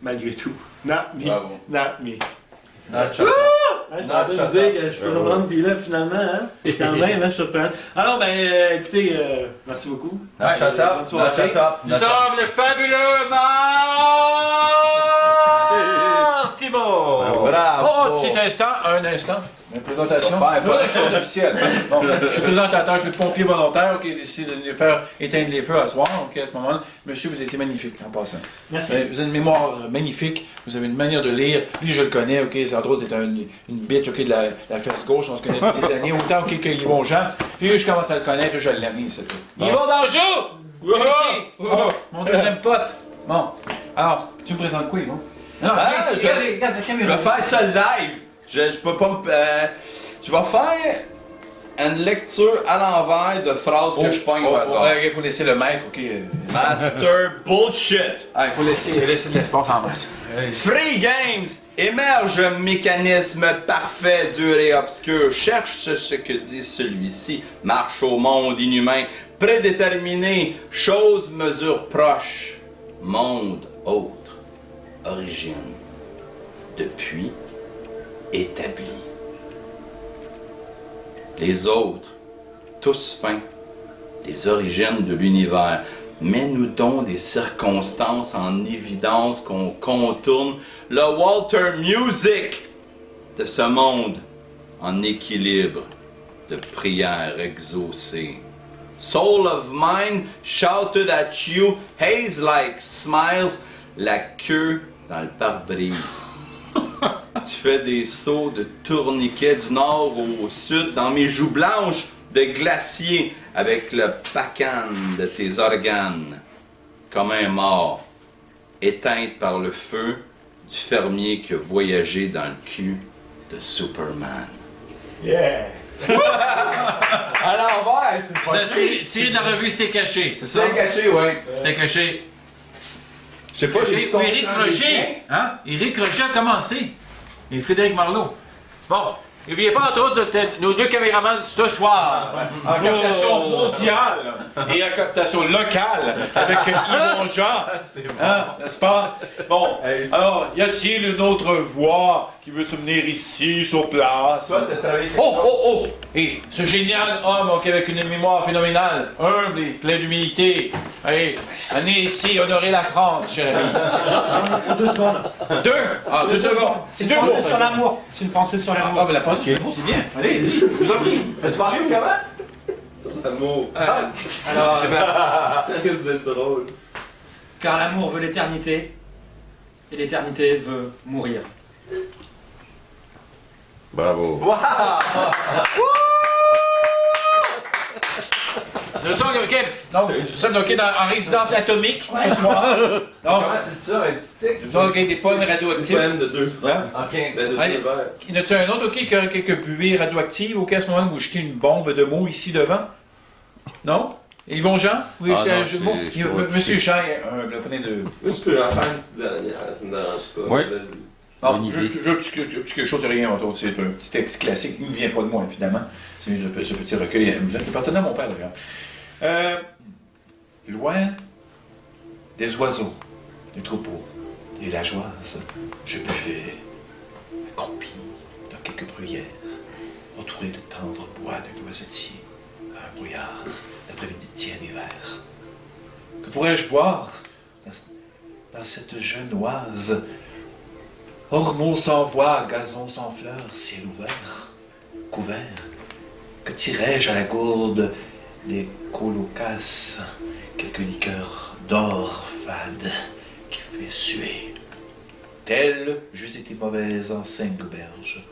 malgré tout. Not me, Bravo. not me. Not shut up. Je pensais que vous dire que je peux reprendre, puis là, finalement, hein, quand même, hein, je surprends. Alors, ben, écoutez, merci beaucoup. Not shut up. Bonne soirée. Not shut up. Nous sommes le fabuleux Thibault! Bravo. Oh, petit instant, un instant. Une présentation. Faut faire, Pas une chose officielle. Bon, je suis présentateur, je suis pompier volontaire, qui décide de faire éteindre les feux à soir, ok, à ce moment-là. Monsieur, vous étiez magnifique en passant. Merci. Vous avez une mémoire magnifique, vous avez une manière de lire. Lui, je le connais, ok, c'est entre autres, c'est une bitch, ok, de la fesse gauche, on se connaît depuis des années, autant, ok, qu'ils vont Jean. Puis je commence à le connaître, je l'aime, c'est tout. Ils vont dans le jeu! Oh, mon deuxième pote. Bon, alors, tu me présentes quoi, bon? Non, regarde la Je caméra. vais faire ça live. Je peux pas me. Je vais faire une lecture à l'envers de phrases que je pogne au hasard. Il faut laisser le maître, ok. Master bullshit. Il faut laisser de l'espace en masse. Free Games émerge un mécanisme parfait, dur et obscur. Cherche ce que dit celui-ci. Marche au monde inhumain, prédéterminé. Chose, mesure proche. Monde autre. Origine. Depuis. Établi. Les autres. Tous fins. Les origines de l'univers. Mets-nous donc des circonstances en évidence qu'on contourne le Walter Music de ce monde en équilibre de prières exaucées. Soul of mine shouted at you, haze like smiles, la queue dans le pare-brise. Tu fais des sauts de tourniquet du nord au sud dans mes joues blanches de glacier avec le pacane de tes organes, comme un mort, éteinte par le feu du fermier qui a voyagé dans le cul de Superman. Yeah! À l'envers, c'est pas Tiré de la revue C'était caché, c'est ça? C'est caché, ouais. C'était caché. Je sais pas, j'ai Ou Éric Rocher. Hein? Éric Rocher a commencé. Et Frédéric Marleau. Bon. N'oubliez pas, entre autres, nos deux caméramans ce soir, en captation mondiale et en captation locale, avec Yvon Jean. C'est bon. Hein, n'est-ce pas? Bon, alors, y a-t-il une autre voix qui veut se venir ici, sur place? Toi, t'as travaillé quelque Oh, chose? oh, oh! Et ce génial homme, ok, avec une mémoire phénoménale, humble et plein d'humilité. Allez, venez ici honorer la France, cher ami. 2 secondes. 2? Ah, 2 secondes. C'est 2 mots. Pensée sur l'amour. C'est une pensée sur l'amour. Ah, ben la pensée, c'est bon, c'est bien. Allez, vas-y, je vous en prie. Faites penser comment? Sur l'amour. Alors, Ça risque d'être drôle. car l'amour veut l'éternité, et l'éternité veut mourir. Bravo. Nous sommes OK. Donc, nous sommes OK en résidence atomique ce soir. Donc, Comment tu dis ça, un petit stick? nous sommes OK des poèmes Des radioactifs. poèmes de 2 francs. Hein? Ok. Ben, de Allez. 2 verres. Y en a-tu un autre OK qui a quelques buées radioactives OK à ce moment où vous jetez une bombe de mots ici devant? Non? Yvon Jean? Vous voulez jeter un jeu de mots? Monsieur Jean, prenez de. Moi, je peux en faire une petite dernière, ça me dérange pas. Ouais. Vas-y. Non, Bonne idée. je petit quelque chose, rien autour. C'est un petit texte classique. Il ne vient pas de moi, évidemment. C'est ce petit recueil amusant qui appartenait à mon père, d'ailleurs. Loin des oiseaux, des troupeaux, des villageoises, je buvais, accroupi dans quelques bruyères, entouré de tendres bois de noisetiers, à un brouillard d'après-midi tiède et vert. Que pourrais-je boire dans cette genoise? Ormeaux sans voix, gazon sans fleurs, ciel ouvert, couvert. Que tirais-je à la gourde des colocasses, quelques liqueurs d'or fade qui fait suer. Telle j'eusse été mauvaise enseigne d'auberge.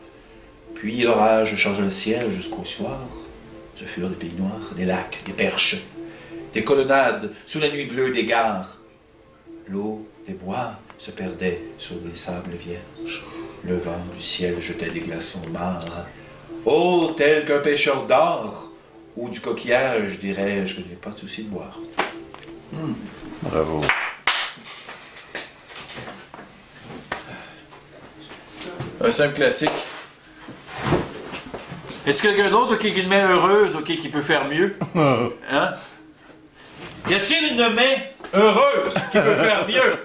Puis l'orage change le ciel jusqu'au soir. Ce furent des pays noirs, des lacs, des perches, des colonnades sous la nuit bleue des gares. L'eau des bois se perdait sur des sables vierges. Le vent du ciel jetait des glaçons marres. Oh, tel qu'un pêcheur d'or ou du coquillage, dirais-je que je n'ai pas de souci de boire. Bravo. Un simple classique. Est-ce quelqu'un d'autre qui a une main heureuse, qui peut faire mieux? Hein? Y a-t-il une main heureuse qui peut faire mieux?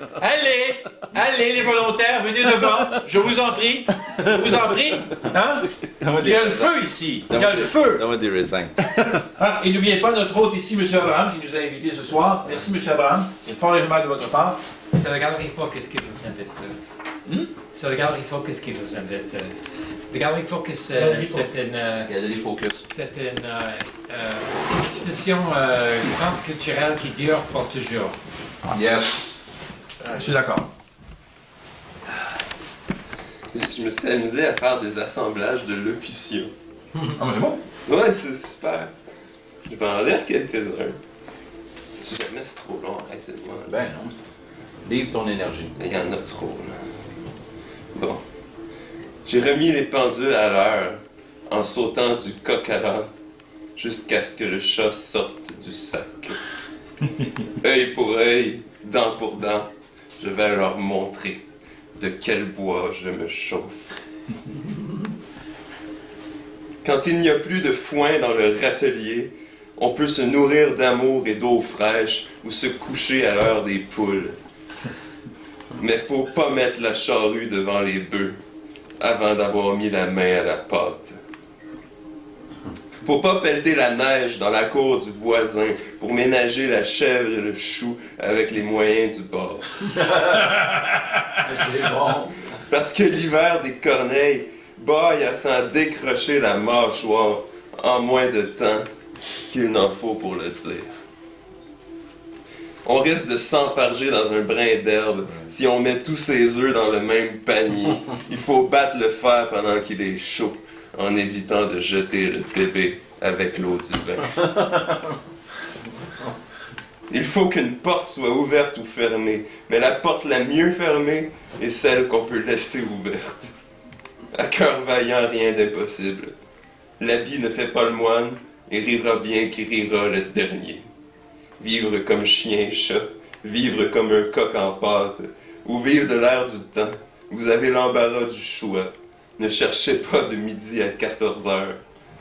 Allez, les volontaires, venez devant, je vous en prie. Hein? Il y a le feu ici, il y a le feu. Donne-moi des raisins. Ah, et n'oubliez pas notre hôte ici, M. Abraham, qui nous a invités ce soir. Merci, M. Abraham, c'est fort aimable de votre part. C'est la Galerie Focus qui vous invite. C'est la Galerie Focus qui vous invite. La Galerie Focus, c'est une... Galerie Focus. C'est une institution, centre culturel qui dure pour toujours. Yes. Je suis d'accord. Je me suis amusé à faire des assemblages de locutions. Ah, c'est bon. Ouais, c'est super. Je vais en lire quelques-uns. Si jamais c'est trop long, arrêtez-moi. Ben non. Livre ton énergie. Il y en a trop, là. Bon. J'ai remis les pendules à l'heure en sautant du coq à l'âne jusqu'à ce que le chat sorte du sac. Œil pour œil, dent pour dent, je vais leur montrer de quel bois je me chauffe. Quand il n'y a plus de foin dans le râtelier, on peut se nourrir d'amour et d'eau fraîche ou se coucher à l'heure des poules. Mais faut pas mettre la charrue devant les bœufs avant d'avoir mis la main à la pâte. Faut pas pelleter la neige dans la cour du voisin pour ménager la chèvre et le chou avec les moyens du bord. C'est bon. Parce que l'hiver des corneilles baille à s'en décrocher la mâchoire en moins de temps qu'il n'en faut pour le dire. On risque de s'enfarger dans un brin d'herbe si on met tous ses œufs dans le même panier. Il faut battre le fer pendant qu'il est chaud, en évitant de jeter le bébé avec l'eau du bain. Il faut qu'une porte soit ouverte ou fermée, mais la porte la mieux fermée est celle qu'on peut laisser ouverte. À cœur vaillant, rien d'impossible. L'habit ne fait pas le moine, et rira bien qui rira le dernier. Vivre comme chien et chat, vivre comme un coq en pâte, ou vivre de l'air du temps. Vous avez l'embarras du choix. Ne cherchez pas de midi à 14 heures,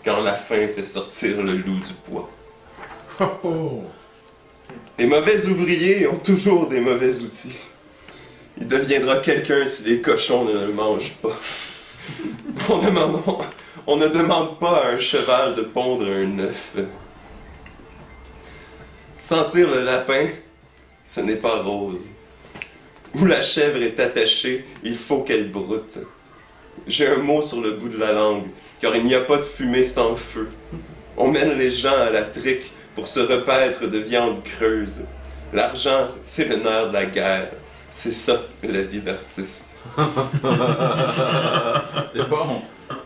quand la faim fait sortir le loup du bois. Les mauvais ouvriers ont toujours des mauvais outils. Il deviendra quelqu'un si les cochons ne le mangent pas. On ne demande pas à un cheval de pondre un œuf. Sentir le lapin, ce n'est pas rose. Où la chèvre est attachée, il faut qu'elle broute. J'ai un mot sur le bout de la langue, car il n'y a pas de fumée sans feu. On mène les gens à la trique pour se repaître de viande creuse. L'argent, c'est le nerf de la guerre. C'est ça, la vie d'artiste. C'est bon.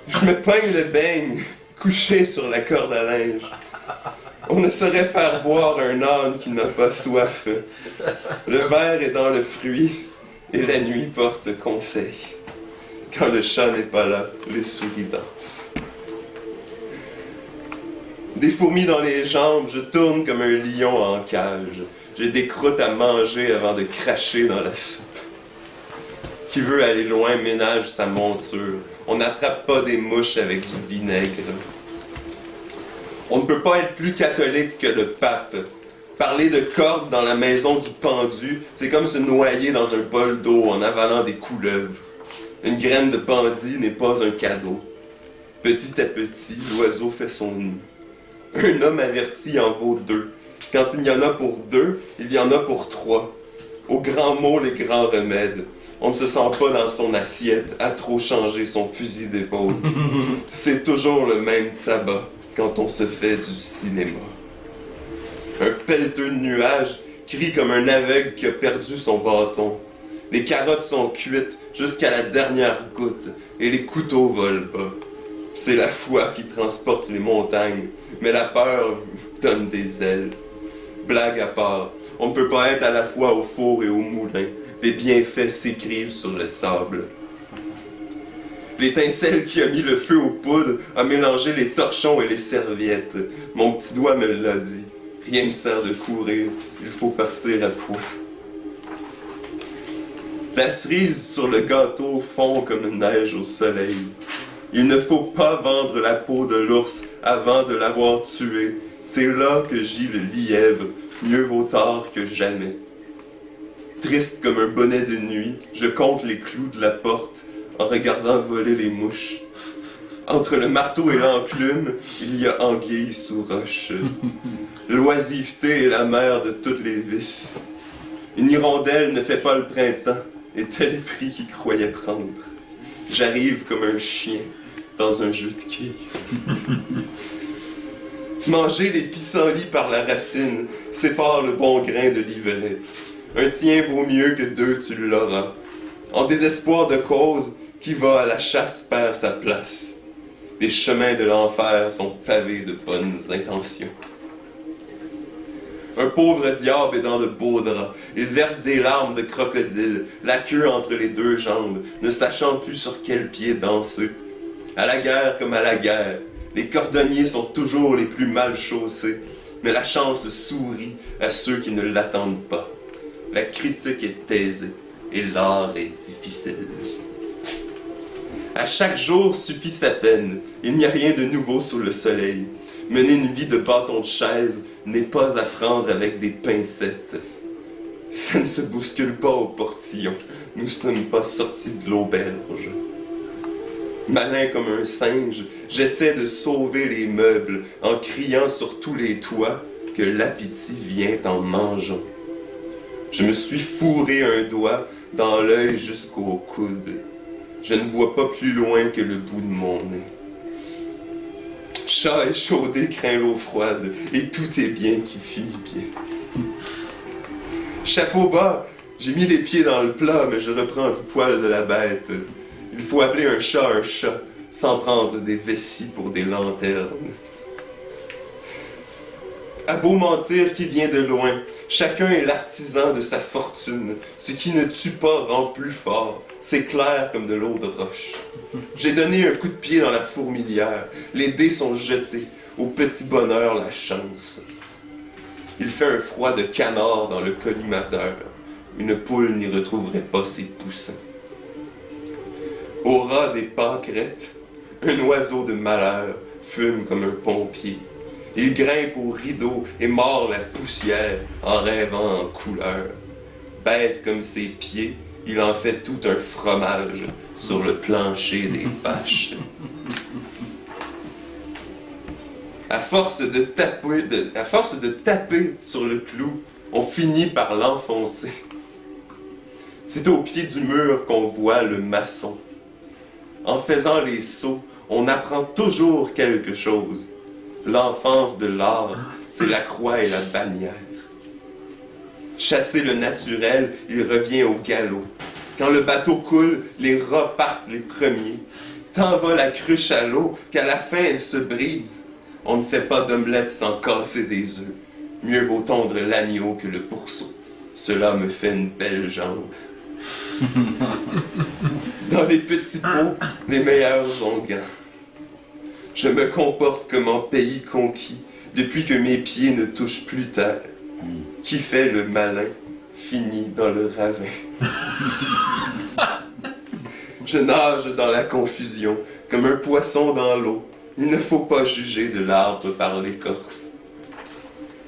Je me peigne le beigne, couché sur la corde à linge. On ne saurait faire boire un âne qui n'a pas soif. Le verre est dans le fruit, et la nuit porte conseil. Quand le chat n'est pas là, les souris dansent. Des fourmis dans les jambes, je tourne comme un lion en cage. J'ai des croûtes à manger avant de cracher dans la soupe. Qui veut aller loin ménage sa monture. On n'attrape pas des mouches avec du vinaigre. On ne peut pas être plus catholique que le pape. Parler de cordes dans la maison du pendu, c'est comme se noyer dans un bol d'eau en avalant des couleuvres. Une graine de bandit n'est pas un cadeau. Petit à petit, l'oiseau fait son nid. Un homme averti en vaut deux. Quand il y en a pour deux, il y en a pour trois. Aux grands mots, les grands remèdes. On ne se sent pas dans son assiette à trop changer son fusil d'épaule. C'est toujours le même tabac quand on se fait du cinéma. Un pelleteux de nuages crie comme un aveugle qui a perdu son bâton. Les carottes sont cuites jusqu'à la dernière goutte et les couteaux volent bas. C'est la foi qui transporte les montagnes, mais la peur donne des ailes. Blague à part, on ne peut pas être à la fois au four et au moulin. Les bienfaits s'écrivent sur le sable. L'étincelle qui a mis le feu aux poudres a mélangé les torchons et les serviettes. Mon petit doigt me l'a dit. Rien ne sert de courir, il faut partir à poids. La cerise sur le gâteau fond comme une neige au soleil. Il ne faut pas vendre la peau de l'ours avant de l'avoir tué. C'est là que gît le lièvre, mieux vaut tard que jamais. Triste comme un bonnet de nuit, je compte les clous de la porte en regardant voler les mouches. Entre le marteau et l'enclume, il y a anguille sous roche. L'oisiveté est la mère de toutes les vices. Une hirondelle ne fait pas le printemps, et tel est prix qu'il croyait prendre. J'arrive comme un chien dans un jeu de quilles. Manger les pissenlits par la racine sépare le bon grain de l'ivraie. Un tien vaut mieux que deux, tu l'auras. En désespoir de cause, qui va à la chasse perd sa place. Les chemins de l'enfer sont pavés de bonnes intentions. Un pauvre diable est dans de beaux draps. Il verse des larmes de crocodile, la queue entre les deux jambes, ne sachant plus sur quel pied danser. À la guerre comme à la guerre, les cordonniers sont toujours les plus mal chaussés, mais la chance sourit à ceux qui ne l'attendent pas. La critique est aisée et l'art est difficile. À chaque jour suffit sa peine, il n'y a rien de nouveau sous le soleil. Mener une vie de bâton de chaise n'est pas à prendre avec des pincettes. Ça ne se bouscule pas au portillon, nous ne sommes pas sortis de l'auberge. Malin comme un singe, j'essaie de sauver les meubles en criant sur tous les toits que l'appétit vient en mangeant. Je me suis fourré un doigt dans l'œil jusqu'au coude. Je ne vois pas plus loin que le bout de mon nez. Chat échaudé craint l'eau froide, et tout est bien qui finit bien. Chapeau bas, j'ai mis les pieds dans le plat, mais je reprends du poil de la bête. Il faut appeler un chat, sans prendre des vessies pour des lanternes. À beau mentir qui vient de loin, chacun est l'artisan de sa fortune. Ce qui ne tue pas rend plus fort. C'est clair comme de l'eau de roche. J'ai donné un coup de pied dans la fourmilière. Les dés sont jetés. Au petit bonheur, la chance. Il fait un froid de canard dans le collimateur. Une poule n'y retrouverait pas ses poussins. Au ras des pâquerettes, un oiseau de malheur fume comme un pompier. Il grimpe au rideau et mord la poussière en rêvant en couleur. Bête comme ses pieds, il en fait tout un fromage sur le plancher des vaches. À force de taper sur le clou, on finit par l'enfoncer. C'est au pied du mur qu'on voit le maçon. En faisant les sauts, on apprend toujours quelque chose. L'enfance de l'art, c'est la croix et la bannière. Chasser le naturel, il revient au galop. Quand le bateau coule, les rats partent les premiers. Tant va la cruche à l'eau qu'à la fin elle se brise. On ne fait pas d'omelette sans casser des œufs. Mieux vaut tondre l'agneau que le pourceau. Cela me fait une belle jambe. Dans les petits pots, les meilleurs onguents. Je me comporte comme en pays conquis depuis que mes pieds ne touchent plus terre. Qui fait le malin finit dans le ravin. Je nage dans la confusion comme un poisson dans l'eau. Il ne faut pas juger de l'arbre par l'écorce.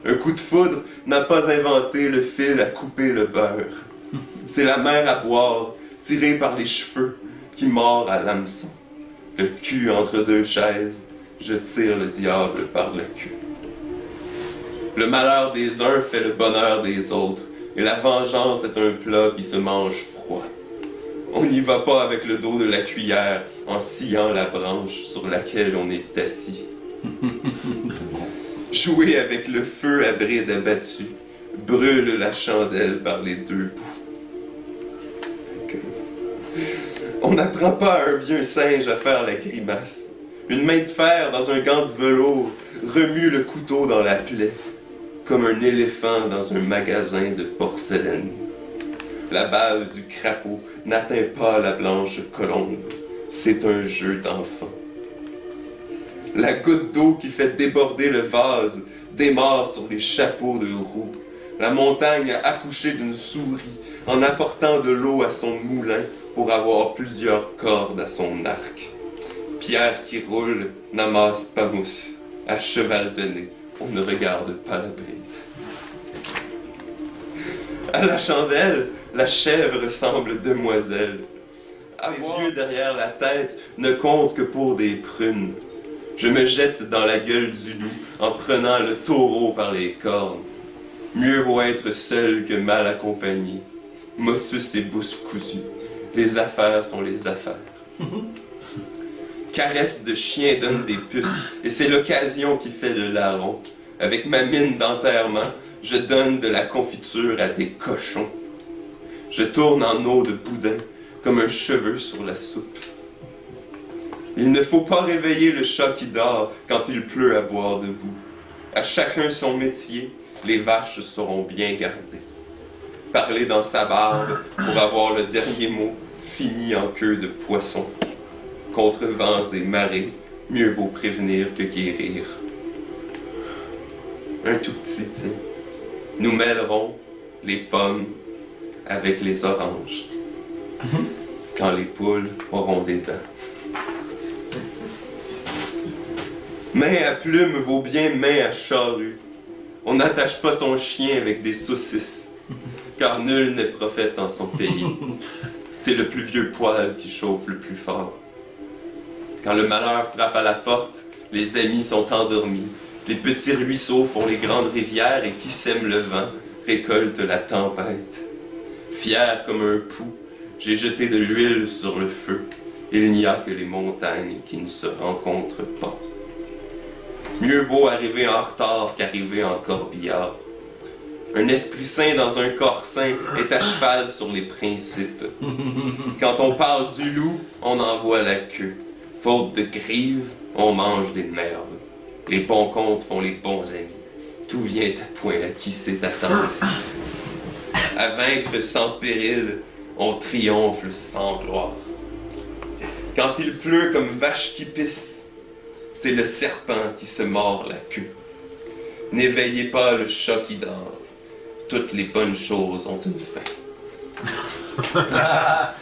Un coup de foudre n'a pas inventé le fil à couper le beurre. C'est la mer à boire, tirée par les cheveux, qui mord à l'hameçon. Le cul entre deux chaises, je tire le diable par le cul. Le malheur des uns fait le bonheur des autres, et la vengeance est un plat qui se mange froid. On n'y va pas avec le dos de la cuillère en sciant la branche sur laquelle on est assis. Jouer avec le feu à bride abattue brûle la chandelle par les deux bouts. On n'apprend pas à un vieux singe à faire la grimace. Une main de fer dans un gant de velours remue le couteau dans la plaie, comme un éléphant dans un magasin de porcelaine. La bave du crapaud n'atteint pas la blanche colombe. C'est un jeu d'enfant. La goutte d'eau qui fait déborder le vase démarre sur les chapeaux de roue. La montagne a accouché d'une souris en apportant de l'eau à son moulin pour avoir plusieurs cordes à son arc. Pierre qui roule n'amasse pas mousse. À cheval donné, on ne regarde pas la bride. À la chandelle, la chèvre semble demoiselle. Les yeux derrière la tête ne comptent que pour des prunes. Je me jette dans la gueule du loup en prenant le taureau par les cornes. Mieux vaut être seul que mal accompagné. Motus et bouche cousue. Les affaires sont les affaires. Caresse de chien donne des puces, et c'est l'occasion qui fait le larron. Avec ma mine d'enterrement, je donne de la confiture à des cochons. Je tourne en eau de boudin, comme un cheveu sur la soupe. Il ne faut pas réveiller le chat qui dort quand il pleut à boire debout. À chacun son métier, les vaches seront bien gardées. Parler dans sa barbe pour avoir le dernier mot finit en queue de poisson. Contre vents et marées, mieux vaut prévenir que guérir. Un tout petit, nous mêlerons les pommes avec les oranges, quand les poules auront des dents. Main à plume vaut bien main à charrue. On n'attache pas son chien avec des saucisses, car nul n'est prophète en son pays. C'est le plus vieux poil qui chauffe le plus fort. Quand le malheur frappe à la porte, les amis sont endormis. Les petits ruisseaux font les grandes rivières et qui sème le vent récolte la tempête. Fier comme un pou, j'ai jeté de l'huile sur le feu. Il n'y a que les montagnes qui ne se rencontrent pas. Mieux vaut arriver en retard qu'arriver en corbillard. Un esprit sain dans un corps sain est à cheval sur les principes. Quand on parle du loup, on envoie la queue. Faute de grive, on mange des merdes. Les bons comptes font les bons amis. Tout vient à point à qui sait attendre. À vaincre sans péril, on triomphe sans gloire. Quand il pleut comme vache qui pisse, c'est le serpent qui se mord la queue. N'éveillez pas le chat qui dort. Toutes les bonnes choses ont une fin. Voilà,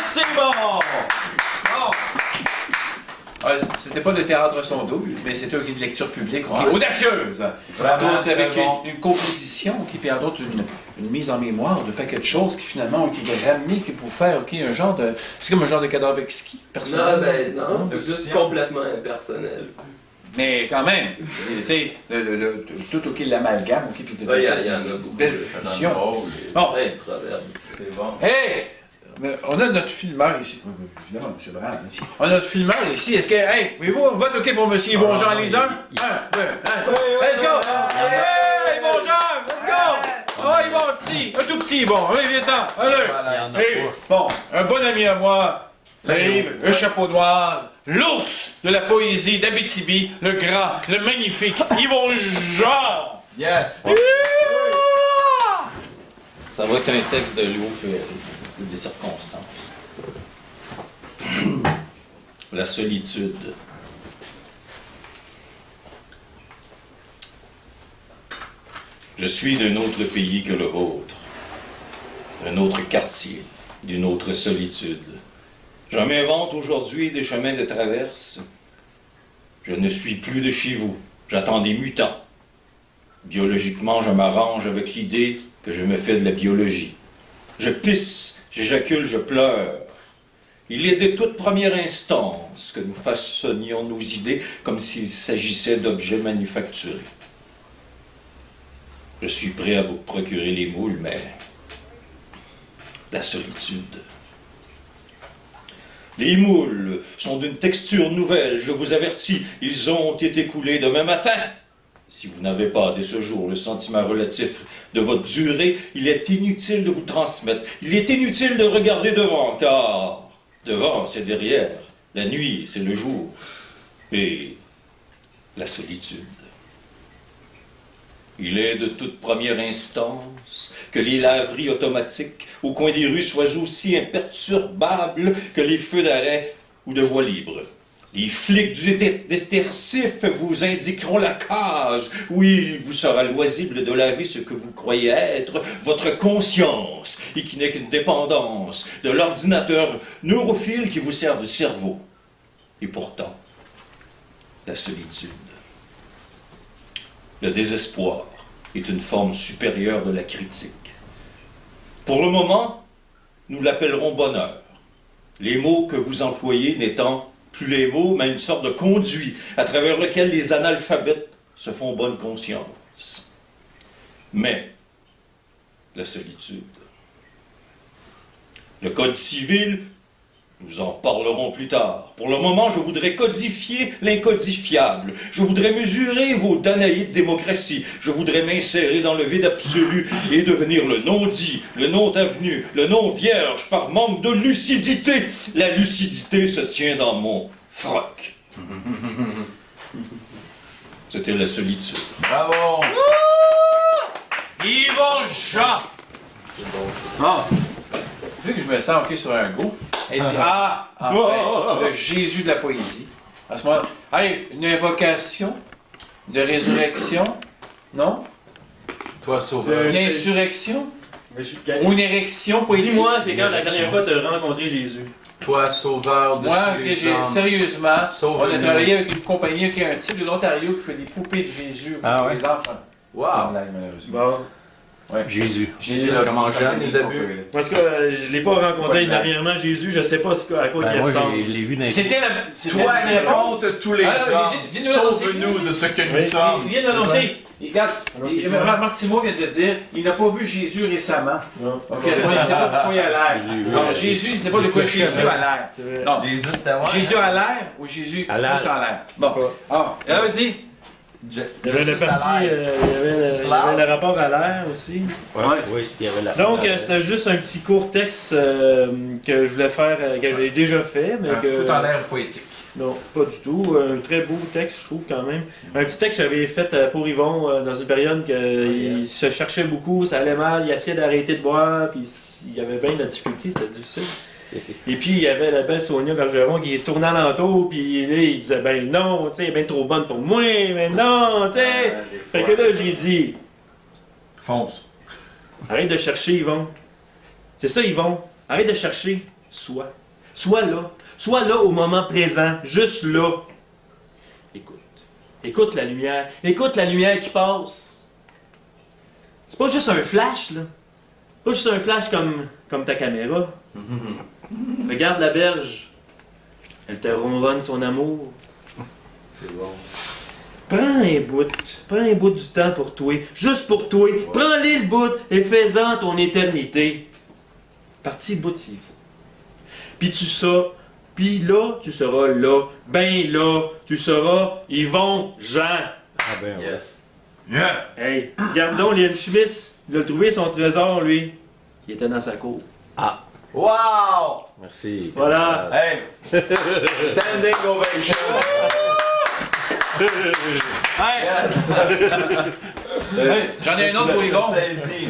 c'est bon! Bon. C'était pas le théâtre son double, mais c'était une lecture publique audacieuse. D'autres avec une composition qui permet d'autres une mise en mémoire de paquet de choses qui finalement ont été ramenées pour faire un genre de. C'est comme un genre de cadavre exquis, personnel. Non, c'est juste complètement impersonnel. Mais quand même, tu sais, tout l'amalgame, puis il y en a beaucoup. Belle fusion. Bon. C'est bon. Hey! mais on a notre filmeur ici. Oui, évidemment, M. Brand, ici. On a notre filmeur ici. Est-ce que. Hey, voulez-vous, on vote OK pour M. Yvon Jean Liseur? 1, 2, 1. Let's go! Hey, Yvon Jean! Let's go! Oh, Yvon, petit! Un tout petit, bon. Allez, viens-t'en. Allez! Hey, bon, un bon ami à moi. Yves, le chapeau noir, l'ours de la poésie d'Abitibi, le grand, le magnifique Yvon Jean! Yes! Ça va être un texte de Léo Ferré. C'est des circonstances. La solitude. Je suis d'un autre pays que le vôtre, d'un autre quartier, d'une autre solitude. Je m'invente aujourd'hui des chemins de traverse. Je ne suis plus de chez vous. J'attends des mutants. Biologiquement, je m'arrange avec l'idée que je me fais de la biologie. Je pisse, j'éjacule, je pleure. Il est de toute première instance que nous façonnions nos idées comme s'il s'agissait d'objets manufacturés. Je suis prêt à vous procurer les moules, mais la solitude. Les moules sont d'une texture nouvelle, je vous avertis, ils ont été coulés demain matin. Si vous n'avez pas dès ce jour le sentiment relatif de votre durée, il est inutile de vous transmettre, il est inutile de regarder devant, car devant c'est derrière, la nuit c'est le jour, et la solitude. Il est de toute première instance que les laveries automatiques au coin des rues soient aussi imperturbables que les feux d'arrêt ou de voie libre. Les flics du détersif vous indiqueront la case où il vous sera loisible de laver ce que vous croyez être votre conscience et qui n'est qu'une dépendance de l'ordinateur neurophile qui vous sert de cerveau. Et pourtant, la solitude. Le désespoir est une forme supérieure de la critique. Pour le moment, nous l'appellerons bonheur. Les mots que vous employez n'étant plus les mots, mais une sorte de conduit à travers lequel les analphabètes se font bonne conscience. Mais la solitude. Le Code civil, nous en parlerons plus tard. Pour le moment, je voudrais codifier l'incodifiable. Je voudrais mesurer vos danaïdes démocraties. Je voudrais m'insérer dans le vide absolu et devenir le non-dit, le non-avenu, le non-vierge par manque de lucidité. La lucidité se tient dans mon froc. C'était la solitude. Bravo! Yvon Jean! Ah! Vu que je me sens OK sur un go, elle dit enfin, le Jésus de la poésie. À ce moment-là, hey, une invocation de résurrection, non? Toi, sauveur. Une insurrection? Ou une érection poétique? Dis-moi, c'est quand la dernière fois tu as rencontré Jésus? Toi, sauveur de Moi, tous les j'ai, hommes. sérieusement, Sauve-nous. on a travaillé avec une compagnie qui a un type de l'Ontario qui fait des poupées de Jésus pour les enfants. Wow! Malheureusement. Bon. Ouais. Jésus. Jésus, Comment jeune, les abus? Parce que je l'ai pas rencontré dernièrement, Jésus, je sais pas à quoi il Moi, ressemble. je l'ai vu dans les... C'était la. Toi, réponse tous les Ah, hommes. viens nous annoncer. Sauve-nous de ce que nous Oui. sommes. Il vient d'annoncer. Regarde, Annoncez quoi? Martimo vient de dire, il n'a pas vu Jésus récemment. Non. Ok, il ne sait pas de quoi il a l'air. Non, Jésus, il ne sait pas de quoi Jésus a l'air. C'est vrai. Non, Jésus, c'était moi. Jésus a l'air ou Jésus À l'air. Christ a l'air. Bon, alors, elle a dit. Il y avait le parti, il y avait le rapport à l'air aussi. Ouais. Oui, il y avait la... Donc, c'était juste un petit court texte que je voulais faire, que j'ai déjà fait, mais Un que... foot en l'air poétique. Non, pas du tout. Un très beau texte, je trouve, quand même. Un petit texte que j'avais fait pour Yvon dans une période qu'il se cherchait beaucoup, ça allait mal, il essayait d'arrêter de boire, puis il y avait bien de la difficulté, c'était difficile. Et puis, il y avait la belle Sonia Bergeron qui tournait alentour, puis là, il disait, ben non, tu sais, elle est bien trop bonne pour moi, mais non, tu sais. Fait que là, j'ai dit, Fonce. arrête de chercher, Yvon. C'est ça, Yvon. Arrête de chercher. Sois. Sois là. Sois là au moment présent. Juste là. Écoute. Écoute la lumière. Écoute la lumière qui passe. C'est pas juste un flash, là. Pas juste un flash comme ta caméra. Regarde la berge. Elle te ronronne son amour. C'est bon. Prends un bout du temps pour toi, juste pour toi. Prends-le le bout et fais-en ton éternité. Parti bout s'il faut. puis tu ça, puis là, tu seras là, ben là, tu seras Yvon Jean. Ah ben ouais. Yes. Yeah! Hey, regardons Liam Schmiss. Il a trouvé son trésor, lui. Il était dans sa cour. Wow! Merci. Voilà. Hey! Standing ovation! Yes! Hey, j'en ai un autre pour Yvon. Saisi.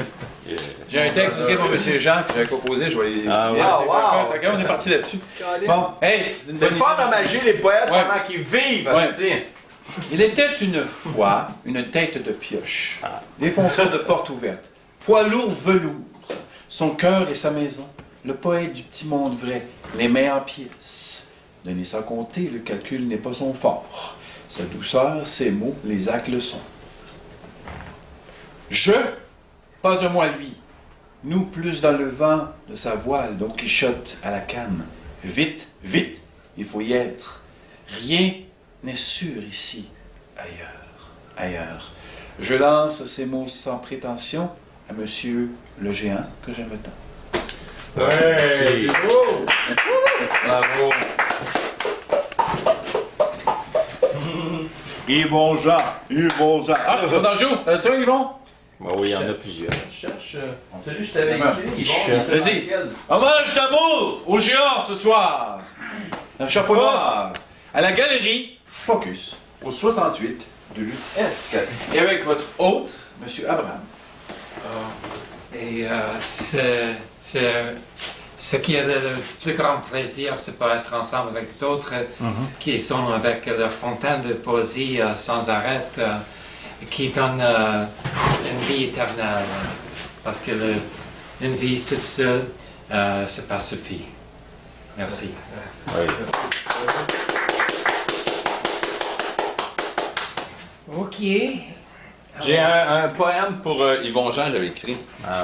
J'ai un texte écrit pour M. Jean que j'avais composé, je vais les. Ah, les- wow, les- wow. Fait que on est parti là-dessus. Bon, hey, c'est une C'est bonne le fort idée. à magie les poètes Ouais. pendant qu'ils vivent, Ouais. hostie. Il était une fois une tête de pioche, défonceur de porte ouverte, poids lourd velours, son cœur et sa maison, le poète du petit monde vrai, les mains en pièces. Donner sans compter, le calcul n'est pas son fort. Sa douceur, ses mots, les actes le sont. Je, pas un mot à lui. Nous, plus dans le vent de sa voile, Don Quichotte à la canne. Vite, vite, il faut y être. Rien n'est sûr ici, ailleurs. Je lance ces mots sans prétention à Monsieur le géant que j'aime tant. Ouais, c'est beau. Bravo. Yvon Jean. Ah, on en joue. T'as-tu un, Yvon? Bah oui, il y en a plusieurs. Je cherche. Celui que je t'avais Comment? écrit. Vas-y. Hommage d'amour au géant ce soir. Un chapeau noir. À la galerie Focus, au 68 de l'US. Et avec votre hôte, Monsieur Abraham. Et ce qui est le plus grand plaisir, c'est pas être ensemble avec les autres qui sont avec leur fontaine de poésie sans arrêt, qui donne une vie éternelle. Parce que une vie toute seule, c'est pas suffit. Merci. Ok. J'ai un poème pour Yvon Jean, j'avais écrit.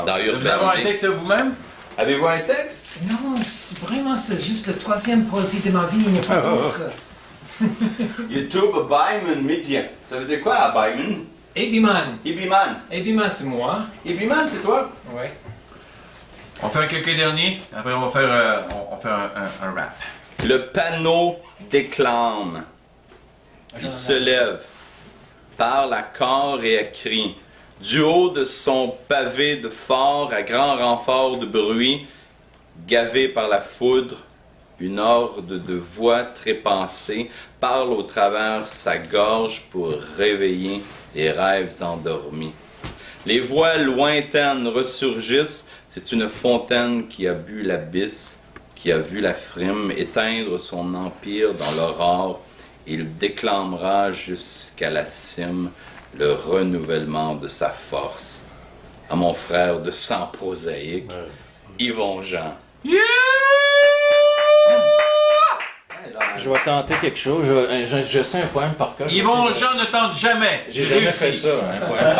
Dans Vous Urbain. avez un texte vous-même? Avez-vous un texte? Non, c'est juste la troisième poésie de ma vie, il n'y a pas d'autre. YouTube Byman Media. Ça veut dire quoi, Byman? Ebiman. Ibiman. Ebiman, c'est moi. Ibiman, c'est toi? Oui. On fait quelques derniers, après on va faire, un rap. Le panneau déclame. Il se lève, parle à corps et à cri. Du haut de son pavé de fort à grand renfort de bruit, gavé par la foudre, une horde de voix trépensées parle au travers sa gorge pour réveiller les rêves endormis. Les voix lointaines ressurgissent, c'est une fontaine qui a bu l'abysse, qui a vu la frime éteindre son empire dans l'aurore. Il déclamera jusqu'à la cime le renouvellement de sa force. À mon frère de sang prosaïque, Yvon Jean. Je vais tenter quelque chose. Je sais un poème par cœur. Yvon Jean ne tente jamais. J'ai jamais fait ça, un poème.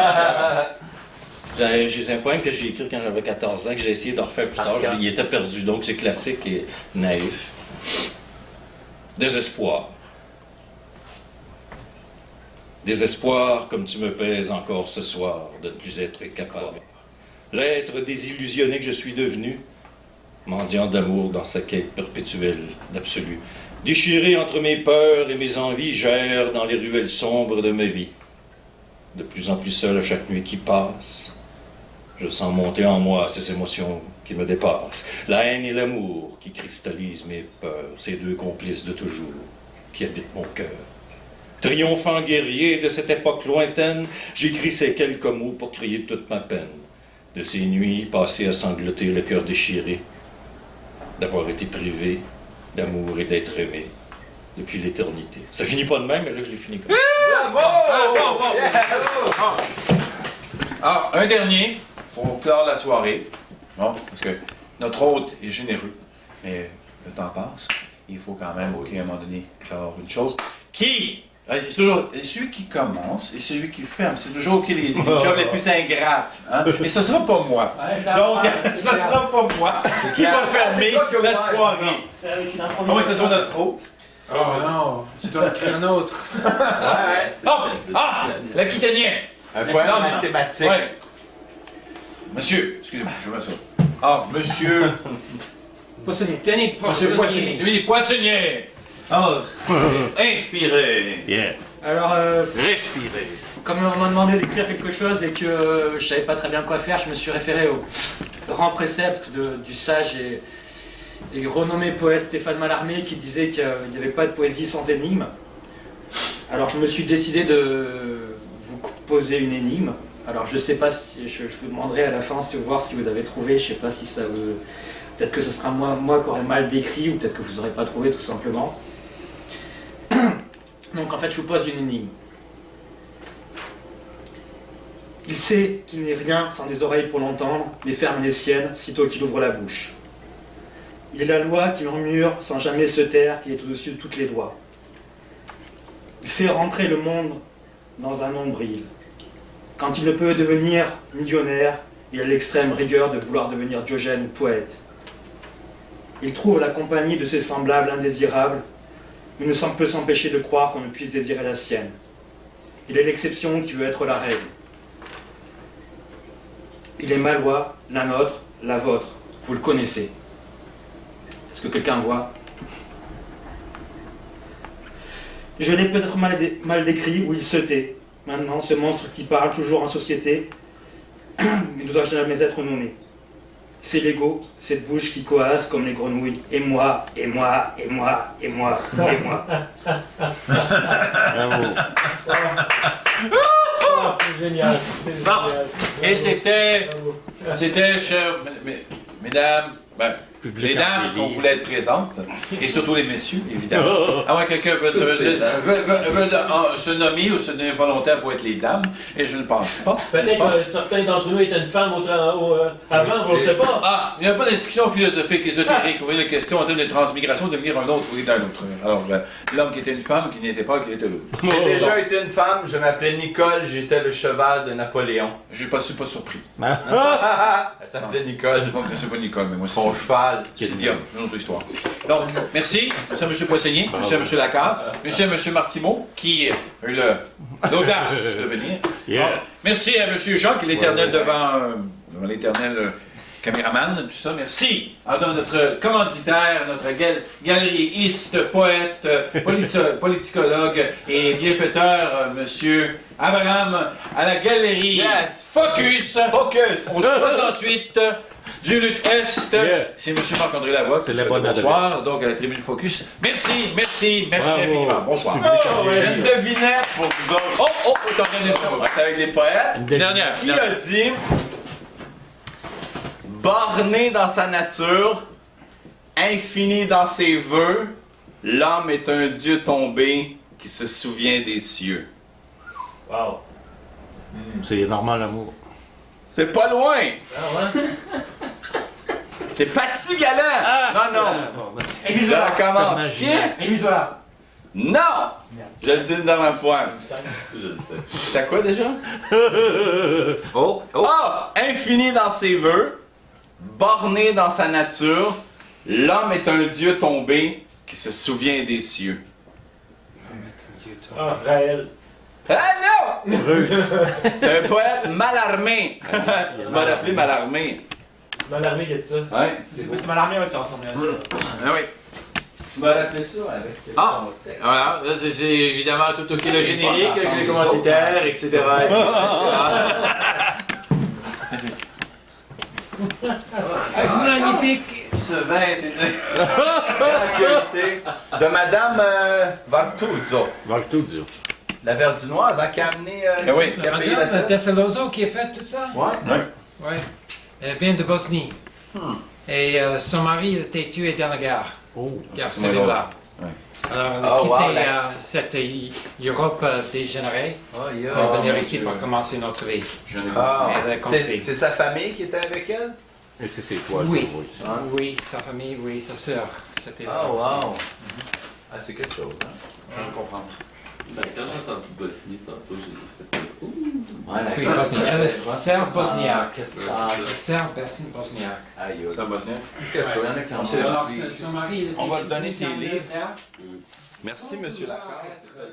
J'ai un poème que j'ai écrit quand j'avais 14 ans, que j'ai essayé de refaire plus tard. Il était perdu, donc c'est classique et naïf. Désespoir. Désespoir comme tu me pèses encore ce soir de ne plus être capable. L'être désillusionné que je suis devenu, mendiant d'amour dans sa quête perpétuelle d'absolu. Déchiré entre mes peurs et mes envies, j'erre dans les ruelles sombres de ma vie. De plus en plus seul à chaque nuit qui passe, je sens monter en moi ces émotions qui me dépassent. La haine et l'amour qui cristallisent mes peurs, ces deux complices de toujours qui habitent mon cœur. Triomphant guerrier de cette époque lointaine, j'écris ces quelques mots pour crier toute ma peine. De ces nuits passées à sangloter le cœur déchiré, d'avoir été privé d'amour et d'être aimé depuis l'éternité. Ça finit pas de même, mais là je l'ai fini comme ça. Alors, un dernier pour clore la soirée. Bon, parce que notre hôte est généreux, mais le temps passe. Il faut quand même, à un moment donné, clore une chose. Qui? C'est toujours celui qui commence et celui qui ferme. C'est toujours les jobs les plus ingrates. Hein? Et ce ne sera pas moi. Donc, ce ne sera pas moi qui va fermer la soirée. À moins que ce soit notre hôte. Oh non, tu dois écrire un autre. L'Aquitanien. Un poème mathématique. Ouais. Monsieur, excusez-moi, je vois ça. Ah, monsieur Poissonnier. Denis Monsieur Poissonnier. Poissonnier. Lui, poissonnier. Oh, inspirez. Yeah. Alors, Respirez. comme on m'a demandé d'écrire quelque chose et que je savais pas très bien quoi faire, je me suis référé au grand précepte du sage et renommé poète Stéphane Mallarmé qui disait qu'il n'y avait pas de poésie sans énigme. Alors je me suis décidé de vous poser une énigme. Alors je sais pas si je vous demanderai à la fin si vous voir si vous avez trouvé. Je sais pas si ça vous... Peut-être que ce sera moi qui aurais mal décrit ou peut-être que vous n'aurez pas trouvé tout simplement. Donc en fait je vous pose une énigme. Il sait qu'il n'est rien sans des oreilles pour l'entendre, mais ferme les siennes sitôt qu'il ouvre la bouche. Il est la loi qui murmure sans jamais se taire, qui est au-dessus de toutes les lois. Il fait rentrer le monde dans un nombril. Quand il ne peut devenir millionnaire, il a l'extrême rigueur de vouloir devenir Diogène ou poète. Il trouve la compagnie de ses semblables indésirables, mais ne peut s'empêcher de croire qu'on ne puisse désirer la sienne. Il est l'exception qui veut être la règle. Il est ma loi, la nôtre, la vôtre. Vous le connaissez. Est-ce que quelqu'un voit? Je l'ai peut-être mal décrit ou il se tait. Maintenant, ce monstre qui parle toujours en société, il ne doit jamais être nommé. C'est l'ego, cette bouche qui coasse comme les grenouilles. Et moi, et moi, et moi, et moi, et moi. Bravo. Génial. Bon, et c'était, chers mesdames, ben, les dames qu'on voulait être présentes, et surtout les messieurs, évidemment. À moins que quelqu'un veut se nommer ou se donner volontaire pour être les dames, et je ne pense pas. Peut-être que certains d'entre nous étaient une femme avant, on ne sait pas. Ah, il n'y a pas de discussion philosophique, ésotérique, ou une question en termes de transmigration, devenir un autre ou être un autre. Alors, l'homme qui était une femme, qui n'était pas, qui était l'autre. J'ai déjà été une femme, je m'appelais Nicole, j'étais le cheval de Napoléon. Je ne suis pas surpris. Elle s'appelait Nicole. Bon, c'est pas Nicole, mais moi c'est Son cheval. Sylvia, une autre histoire. Donc, merci à M. Poissonnier, merci à M. Lacasse, merci à M. Martimeau, qui a eu l'audace de venir. Yeah. Bon, merci à M. Jacques, l'éternel devant l'éternel caméraman, tout ça. Merci à notre commanditaire, notre galériiste, poète, politicologue et bienfaiteur, M. Abraham, à la galerie Focus au 68 du Luc Est. Yeah. C'est M. Marc-André Lavoie. C'est la bonne adresse. Bonsoir, donc à la tribune Focus. Merci Bravo. infiniment. Bonsoir. J'ai une devinette pour vous autres. Oh, t'en donnes ça. On est avec des poètes. Dernière. Qui a dit borné dans sa nature, infini dans ses vœux, l'homme est un dieu tombé qui se souvient des cieux. Wow. C'est normal l'amour. C'est pas loin! Ah ouais? C'est Paty Galant! Non. Je recommence. Qui? Émile Zola. Non! Je le dis une dernière fois. Je le sais. C'était quoi déjà? Infini dans ses vœux, borné dans sa nature, l'homme est un dieu tombé qui se souvient des cieux. Ah, Raël. Ah non! C'est un poète Mallarmé. Tu m'as rappelé Mallarmé. Mallarmé, il y a de ça. Ouais. C'est Mallarmé, ouais, ça ressemble à ça. Ah oui. Tu m'as rappelé ça avec. Voilà, là, c'est évidemment tout le générique avec les commanditaires, etc. Magnifique. Ce vin est une Gracieuseté de Madame Vartuzzo. Valtuzzo. La verdinoise, hein, qui a amené. oui. Qui a payé la Madame tête. Tessaloso qui a fait tout ça? Ouais. Oui. Elle vient de Bosnie. Et son mari a été tué dans la guerre. Guerre c'est civile moins là. Ouais. Alors, elle a Oh, quitté wow, cette Europe dégénérée. Elle est venue ici pour commencer notre vie. Ah, Mais elle a compris. c'est sa famille qui était avec elle? Et c'est toi. Oui. Hein? Oui, sa famille, oui, sa sœur. C'était là Oh, aussi. wow. Ah, c'est quelque chose, hein? Je ne comprends. Ben, quand j'ai entendu Bosnie tantôt, j'ai fait Oui, Bosnie. Elle est serbe bosniaque. Ah, Serbe bosniaque. aïe, Ça va bien. quelque chose. Il y en a qui en ont. Alors, son mari, il On va te était donner tes en livres. Angleterre. Merci, monsieur Lacasse. Être-